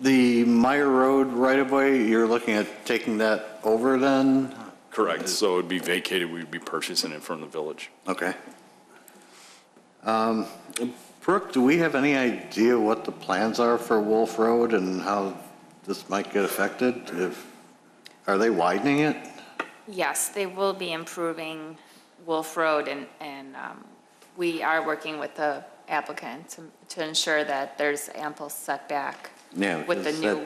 The Meyer Road right-of-way, you're looking at taking that over then? Correct. So it would be vacated. We'd be purchasing it from the village. Okay. Brooke, do we have any idea what the plans are for Wolf Road and how this might get affected? Are they widening it? Yes, they will be improving Wolf Road, and we are working with the applicant to ensure that there's ample setback with the new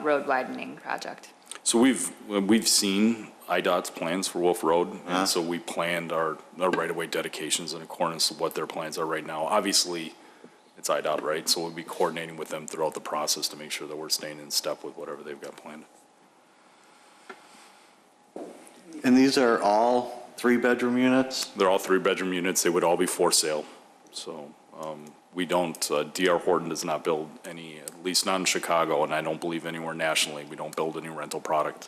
road widening project. So we've seen IDOT's plans for Wolf Road, and so we planned our right-of-way dedications in accordance with what their plans are right now. Obviously, it's IDOT, right? So we'll be coordinating with them throughout the process to make sure that we're staying in step with whatever they've got planned. And these are all three-bedroom units? They're all three-bedroom units. They would all be for sale. So we don't, D.R. Horton does not build any, at least not in Chicago, and I don't believe anywhere nationally, we don't build any rental product.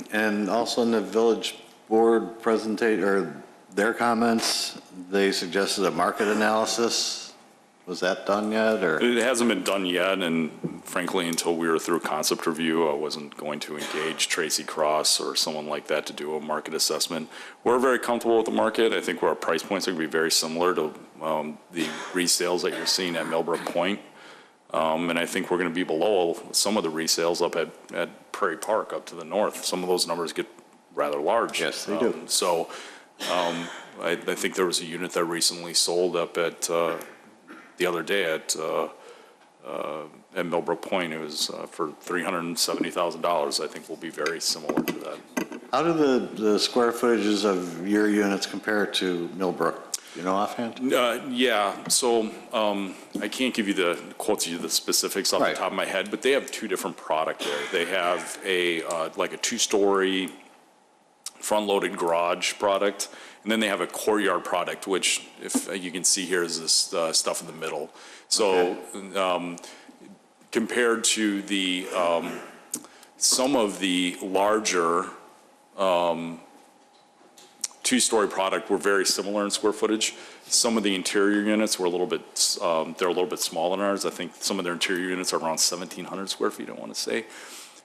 And also in the village board presentation, or their comments, they suggested a market analysis. Was that done yet, or? It hasn't been done yet, and frankly, until we were through concept review, I wasn't going to engage Tracy Cross or someone like that to do a market assessment. We're very comfortable with the market. I think our price points are going to be very similar to the resales that you're seeing at Millbrook Point. And I think we're going to be below some of the resales up at Prairie Park up to the north. Some of those numbers get rather large. Yes, they do. So I think there was a unit that recently sold up at the other day at Millbrook Point. It was for $370,000. I think will be very similar to that. How do the square footages of your units compare to Millbrook? You know offhand? Yeah, so I can't give you the specifics off the top of my head, but they have two different product there. They have like a two-story front-loaded garage product, and then they have a courtyard product, which, if you can see here, is this stuff in the middle. So compared to the some of the larger two-story product were very similar in square footage. Some of the interior units were a little bit, they're a little bit smaller than ours. I think some of their interior units are around 1,700 square feet, I want to say.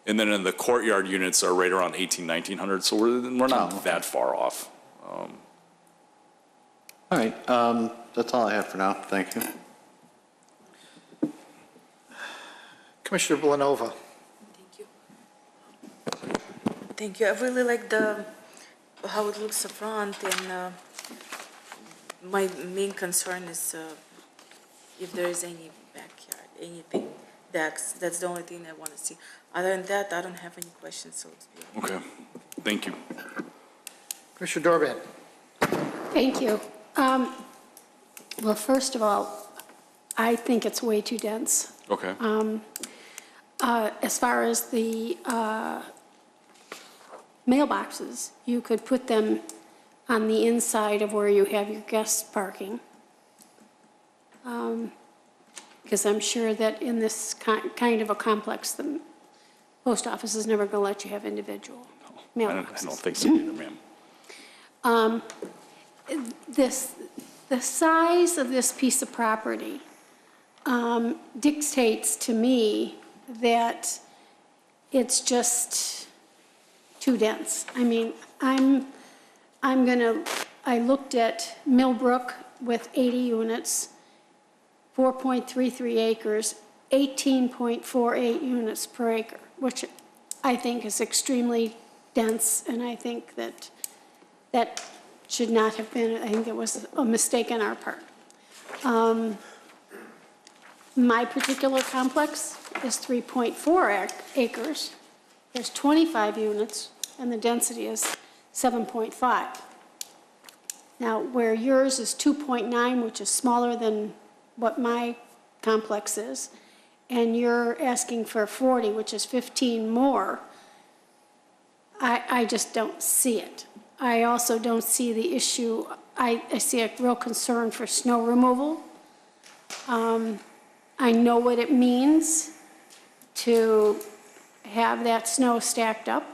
And then in the courtyard units are right around 1,800, 1,900. So we're not that far off. All right, that's all I have for now. Thank you. Commissioner Blanova. Thank you. Thank you. I really like how it looks up front, and my main concern is if there is any backyard, anything, that's the only thing I want to see. Other than that, I don't have any questions, so it's beautiful. Okay, thank you. Commissioner Dorban. Thank you. Well, first of all, I think it's way too dense. Okay. As far as the mailboxes, you could put them on the inside of where you have your guest parking. Because I'm sure that in this kind of a complex, the post office is never going to let you have individual I mailboxes. don't think so either, ma'am. The size of this piece of property dictates to me that it's just too dense. I mean, I looked at Millbrook with 80 units, 4.33 acres, 18.48 units per acre, which I think is extremely dense, and I think that should not have been, I think it was a mistake on our part. My particular complex is 3.4 acres. There's 25 units, and the density is 7.5. Now, where yours is 2.9, which is smaller than what my complex is, and you're asking for 40, which is 15 more, I just don't see it. I also don't see the issue, I see a real concern for snow removal. I know what it means to have that snow stacked up.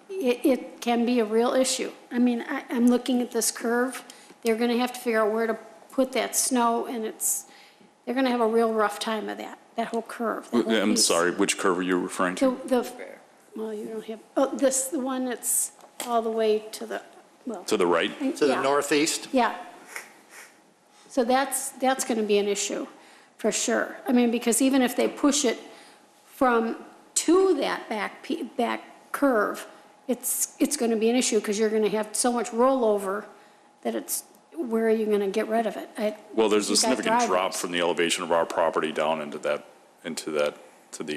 It can be a real issue. I mean, I'm looking at this curve. They're going to have to figure out where to put that snow, and they're going to have a real rough time of that whole curve. that whole I'm piece. sorry, which curve are you referring to? Well, you don't have, the one that's all the way to the, well. To the right? To the yeah. northeast? Yeah. So that's going to be an issue, for sure. I mean, because even if they push it to that back curve, it's going to be an issue, because you're going to have so much rollover that where are you going to get rid of it? Well, there's a You got significant drop driveways. from the elevation of our property down into the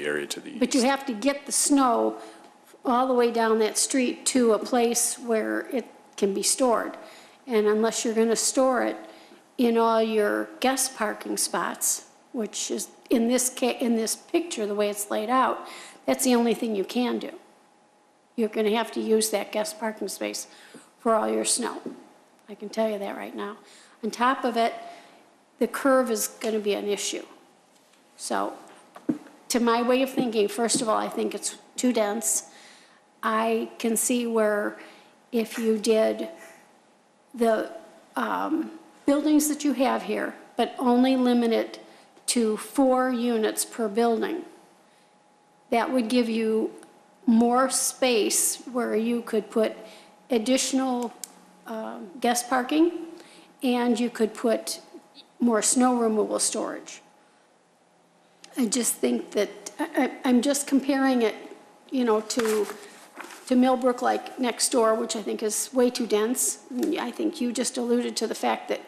area to the east. But you have to get the snow all the way down that street to a place where it can be stored. And unless you're going to store it in all your guest parking spots, which is in this picture, the way it's laid out, that's the only thing you can do. You're going to have to use that guest parking space for all your snow. I can tell you that right now. On top of it, the curve is going to be an issue. So, to my way of thinking, first of all, I think it's too dense. I can see where if you did the buildings that you have here, but only limit it to 4 units per building, that would give you more space where you could put additional guest parking, and you could put more snow removal storage. I just think that, I'm just comparing it, to Millbrook, like next door, which I think is way too dense. I think you just alluded to the fact that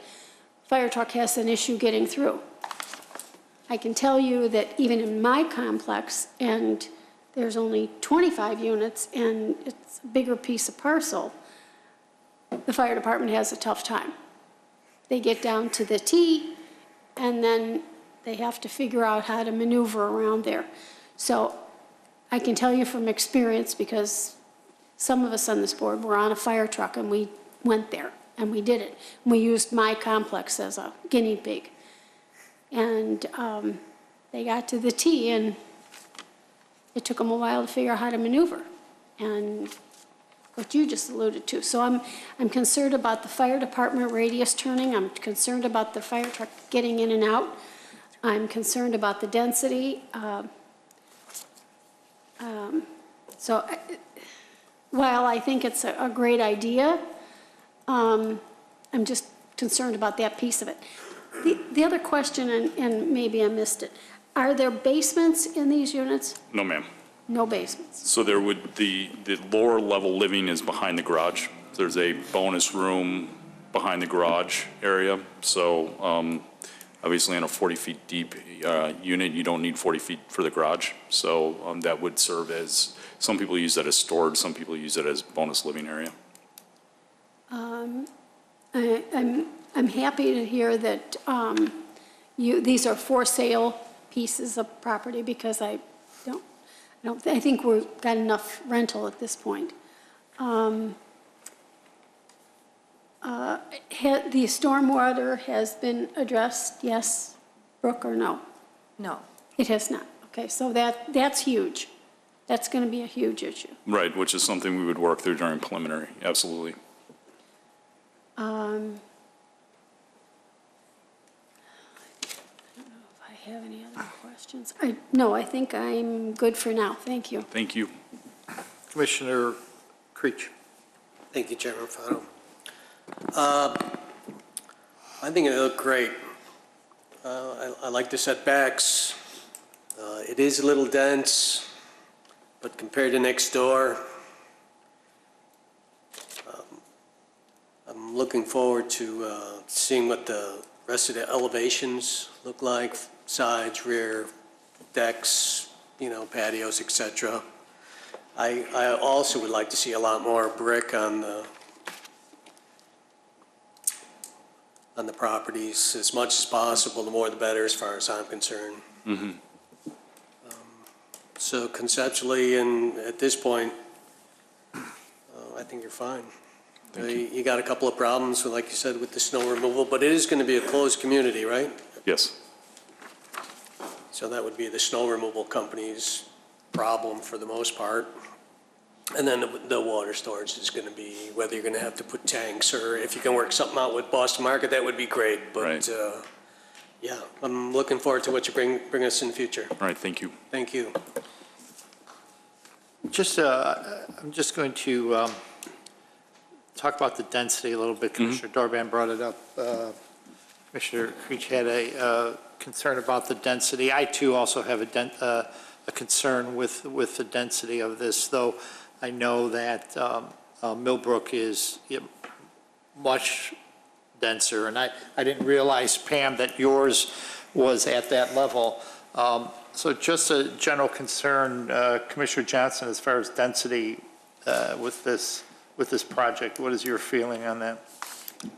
fire truck has an issue getting through. I can tell you that even in my complex, and there's only 25 units, and it's a bigger piece of parcel, the fire department has a tough time. They get down to the T, and then they have to figure out how to maneuver around there. So I can tell you from experience, because some of us on this board were on a fire truck and we went there and we did it. We used my complex as a guinea pig. And they got to the T, and it took them a while to figure out how to maneuver. And what you just alluded to. So I'm concerned about the fire department radius turning. I'm concerned about the fire truck getting in and out. I'm concerned about the density. So while I think it's a great idea, I'm just concerned about that piece of it. The other question, and maybe I missed it, are there basements in these units? No, ma'am. No basements. So there would, the lower level living is behind the garage. There's a bonus room behind the garage area. So obviously in a 40 feet deep unit, you don't need 40 feet for the garage. So that would serve as, some people use that as storage, some people use it as bonus living area. I'm happy to hear that these are for sale pieces of property, because I think we've got enough rental at this point. The stormwater has been addressed, yes, Brooke, or no? No. It has not. Okay, so that's huge. That's going to be a huge issue. Right, which is something we would work through during preliminary, absolutely. I don't know if I have any other questions. No, I think I'm good for now. Thank you. Thank you. Commissioner Creech. Thank you, Chairman Fano. I think it looked great. I like the setbacks. It is a little dense, but compared to next door, I'm looking forward to seeing what the rest of the elevations look like, sides, rear, decks, patios, et cetera. I also would like to see a lot more brick on the properties, as much as possible. The more the better, as far as I'm concerned. Mm-hmm. So conceptually, and at this point, I think you're fine. You got a couple of problems, like you said, with the snow removal, but it is going to be a closed community, right? Yes. So that would be the snow removal company's problem for the most part. And then the water storage is going to be whether you're going to have to put tanks, or if you can work something out with Boston Market, that would be great. But Right. Yeah, I'm looking forward to what you bring us in the future. All right, thank you. Thank you. I'm just going to talk about the density a little bit. Commissioner Dorban brought it up. Commissioner Creech had a concern about the density. I too also have a concern with the density of this, though I know that Millbrook is much denser, and I didn't realize, Pam, that yours was at that level. So just a general concern, Commissioner Johnson, as far as density with this project, what is your feeling on that?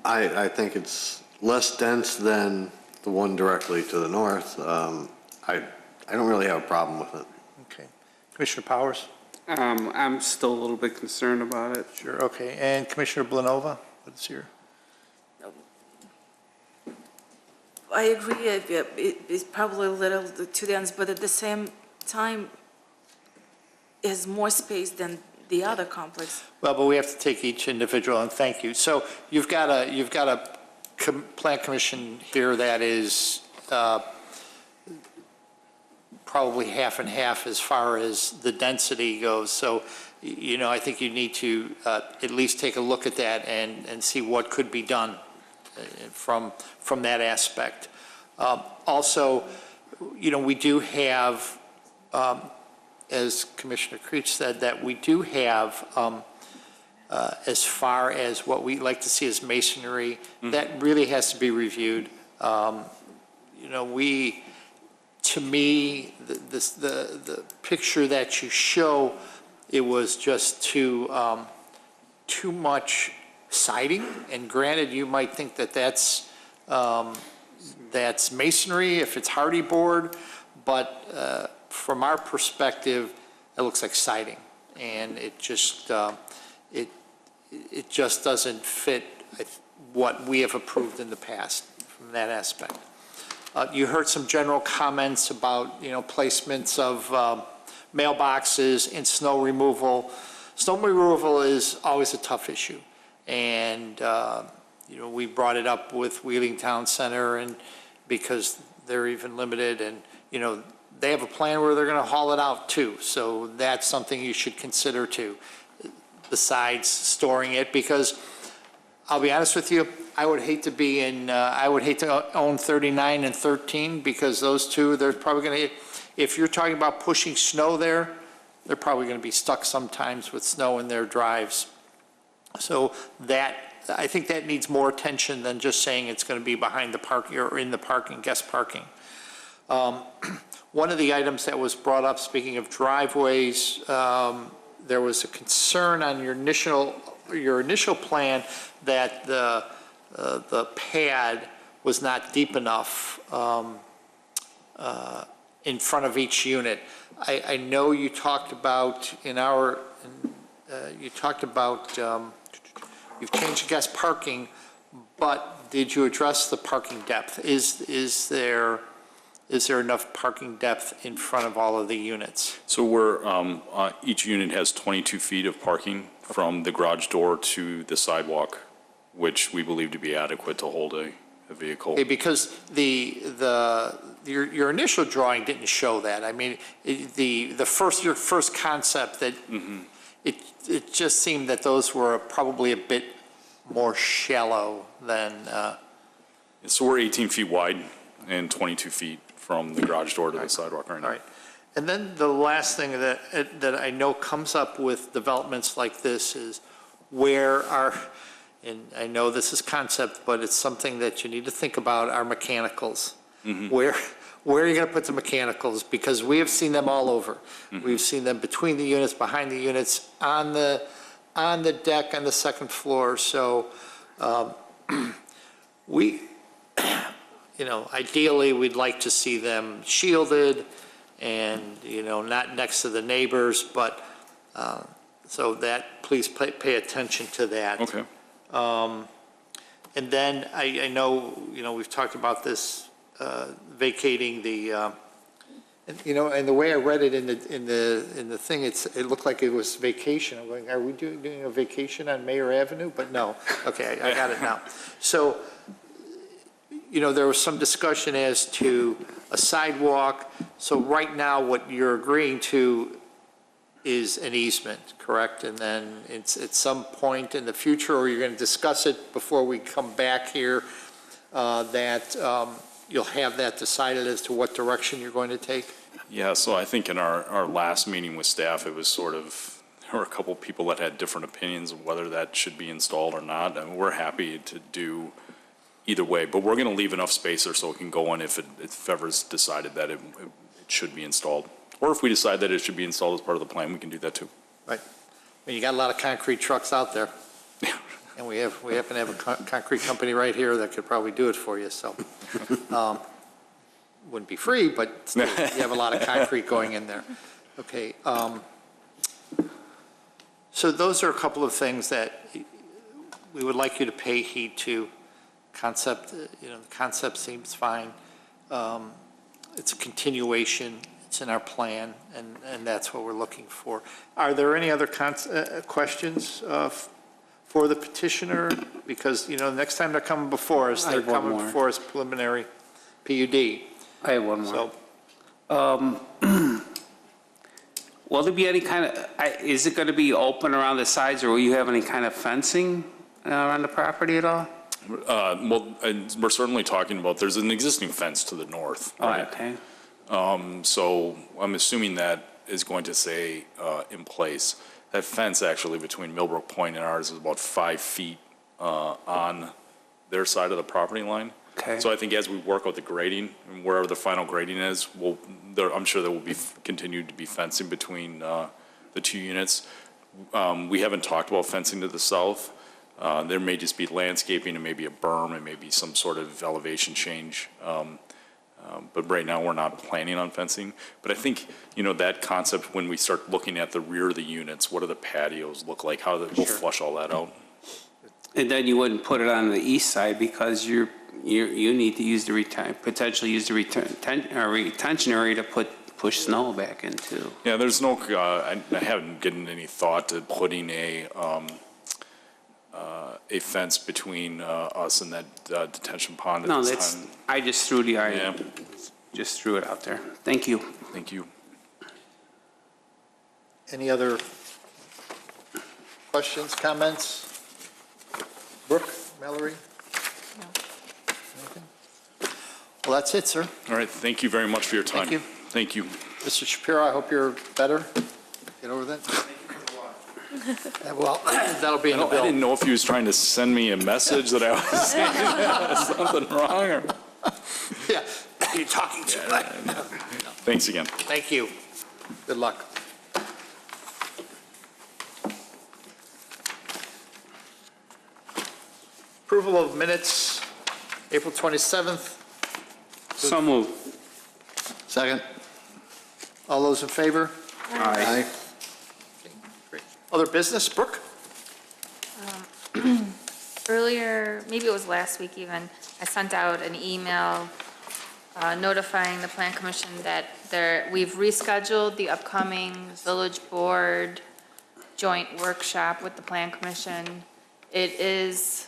I think it's less dense than the one directly to the north. I don't really have a problem with it. Okay. Commissioner Powers? I'm still a little bit concerned about it. Sure, okay. And Commissioner Blanova, what's your? I agree, it's probably a little too dense, but at the same time, it has more space than the other complex. Well, but we have to take each individual, and thank you. So you've got a plan commission here that is probably half and half as far as the density goes. So, I think you need to at least take a look at that and see what could be done from that aspect. Also, we do have, as Commissioner Creech said, that we do have, as far as what we like to see as masonry, that really has to be reviewed. To me, the picture that you show, it was just too much siding, and granted, you might think that that's masonry if it's hardy board, but from our perspective, it looks like siding, and it just doesn't fit what we have approved in the past from that aspect. You heard some general comments about placements of mailboxes and snow removal. Snow removal is always a tough issue. And, we brought it up with Wheeling Town Center, and because they're even limited, and, they have a plan where they're going to haul it out too. So that's something you should consider too, besides storing it, because I'll be honest with you, I would hate to be in, I would hate to own 39 and 13, because those two, they're probably going to, if you're talking about pushing snow there, they're probably going to be stuck sometimes with snow in their drives. So that, I think that needs more attention than just saying it's going to be behind the park or in the parking, guest parking. One of the items that was brought up, speaking of driveways, there was a concern on your initial plan that the pad was not deep enough in front of each unit. I know you talked about you've changed guest parking, but did you address the parking depth? Is there enough parking depth in front of all of the units? So each unit has 22 feet of parking from the garage door to the sidewalk, which we believe to be adequate to hold a vehicle. Okay, because your initial drawing didn't show that. I mean, your first concept that it just seemed that those were probably a bit more shallow than. So we're 18 feet wide and 22 feet from the garage door to the sidewalk right now. All right. And then the last thing that I know comes up with developments like this is and I know this is concept, but it's something that you need to think about, are mechanicals. Where are you going to put the mechanicals? Because we have seen them all over. We've seen them between the units, behind the units, on the deck on the second floor. So ideally, we'd like to see them shielded and, not next to the neighbors, but, so that, please pay attention to that. Okay. And then I know, we've talked about this, vacating the, and the way I read it in the thing, it looked like it was vacation. I'm going, are we doing a vacation on Mayor Avenue? But no. Okay, I got it now. So, there was some discussion as to a sidewalk. So right now, what you're agreeing to is an easement, correct? And then it's at some point in the future, or you're going to discuss it before we come back here, that you'll have that decided as to what direction you're going to take? Yeah, so I think in our last meeting with staff, it was there were a couple people that had different opinions of whether that should be installed or not. And we're happy to do either way, but we're going to leave enough space there so it can go in if ever's decided that it should be installed. Or if we decide that it should be installed as part of the plan, we can do that too. Right. I mean, you got a lot of concrete trucks out there. And we happen to have a concrete company right here that could probably do it for you, so. Wouldn't be free, but still, you have a lot of concrete going in there. Okay. So those are a couple of things that we would like you to pay heed to. Concept, the concept seems fine. It's a continuation. It's in our plan, and that's what we're looking for. Are there any other questions for the petitioner? Because, next time they're coming before us, they're coming before us preliminary PUD. I have one more. So, Will there be any kind of, is it going to be open around the sides, or will you have any kind of fencing around the property at all? Well, we're certainly talking about, there's an existing fence to the north. Oh, Right? okay. So I'm assuming that is going to stay in place. That fence actually between Millbrook Point and ours is about 5 feet on their side of the property line. Okay. So I think as we work out the grading, and wherever the final grading is, I'm sure there will be continued to be fencing between the two units. We haven't talked about fencing to the south. There may just be landscaping and maybe a berm and maybe some sort of elevation change. But right now, we're not planning on fencing. But I think, that concept, when we start looking at the rear of the units, what do the patios look like? We'll flush all that out. And then you wouldn't put it on the east side because you need to use potentially use the retention area to push snow back into. Yeah, there's no, I haven't given any thought to putting a fence between us and that detention pond at this time. I just threw just threw it out there. Thank you. Thank you. any other questions, comments? Brooke, Mallory? No. Anything? Well, that's it, sir. All right, thank you very much for your time. Thank you. Thank you. Mr. Shapiro, I hope you're better. Get over that. Yeah, well, that'll be in the I bill. didn't know if he was trying to send me a message that I was saying something wrong or... Yeah, you're talking too much. Thanks again. Thank you. Good luck. Approval of minutes, April 27th. So moved. Second? All those in favor? Aye. Great. Other business, Brooke? Earlier, maybe it was last week even, I sent out an email notifying the Plan Commission that we've rescheduled the upcoming Village Board joint workshop with the Plan Commission. It is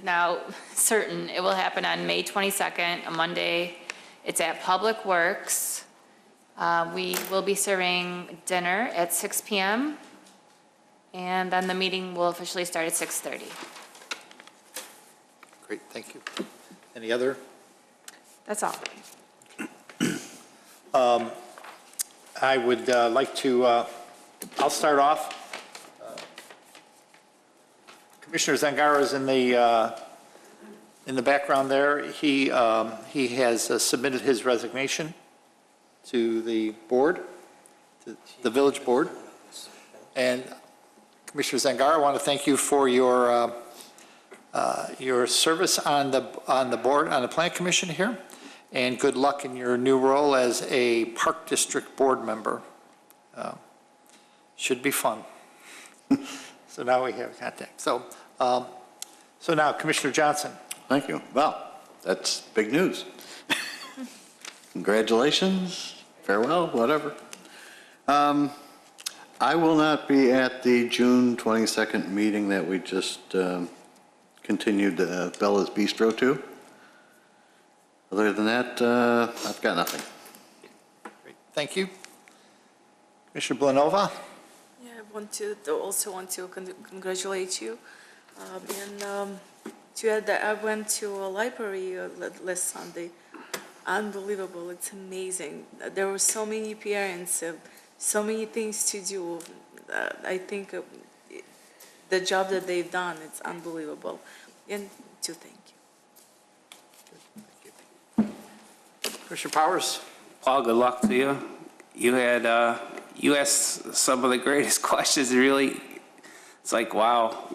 now certain it will happen on May 22nd, a Monday. It's at Public Works. We will be serving dinner at 6 PM. And then the meeting will officially start at 6:30. Great, thank you. Any other? That's all. I would like to, I'll start off. Commissioner Zangara is in the background there. He has submitted his resignation to the board, to the village board. And Commissioner Zangara, I want to thank you for your service on the board, on the Plan Commission here, and good luck in your new role as a Park District board member. Should be fun. So now we have contact. So now Commissioner Johnson. Thank you. Well, that's big news. Congratulations, farewell, whatever. I will not be at the June 22nd meeting that we just continued Bella's Bistro to. Other than that, I've got nothing. Great. Thank you. Commissioner Blanova? Yeah, I also want to congratulate you. And to add that, I went to a library last Sunday. Unbelievable, it's amazing. There were so many parents, so many things to do. I think the job that they've done, it's unbelievable. And to thank you. Commissioner Powers? Paul, good luck to you. You asked some of the greatest questions, really. It's like, wow,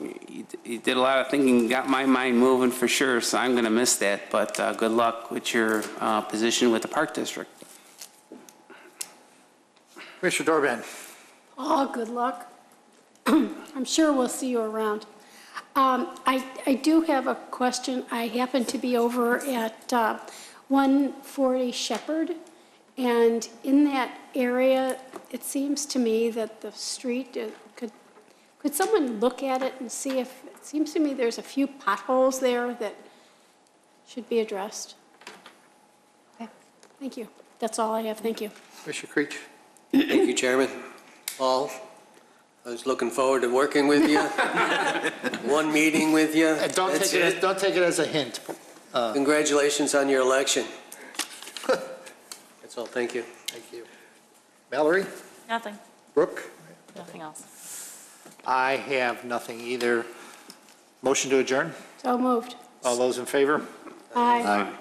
you did a lot of thinking, got my mind moving for sure, so I'm going to miss that. But good luck with your position with the Park District. Commissioner Dorban? Oh, good luck. I'm sure we'll see you around. I do have a question. I happen to be over at 140 Shepherd, and in that area, it seems to me that the street, could someone look at it and see if, it seems to me there's a few potholes there that should be addressed. Okay, thank you. That's all I have. Thank you. Commissioner Creech? Thank you, Chairman. Paul, I was looking forward to working with you. One meeting with you. And don't That's take it as a hint. Congratulations on your election. That's all. Thank you. Thank you. Mallory? Nothing, Brooke? nothing else. I have nothing either. Motion to adjourn? So moved. All those in favor? Aye. Aye.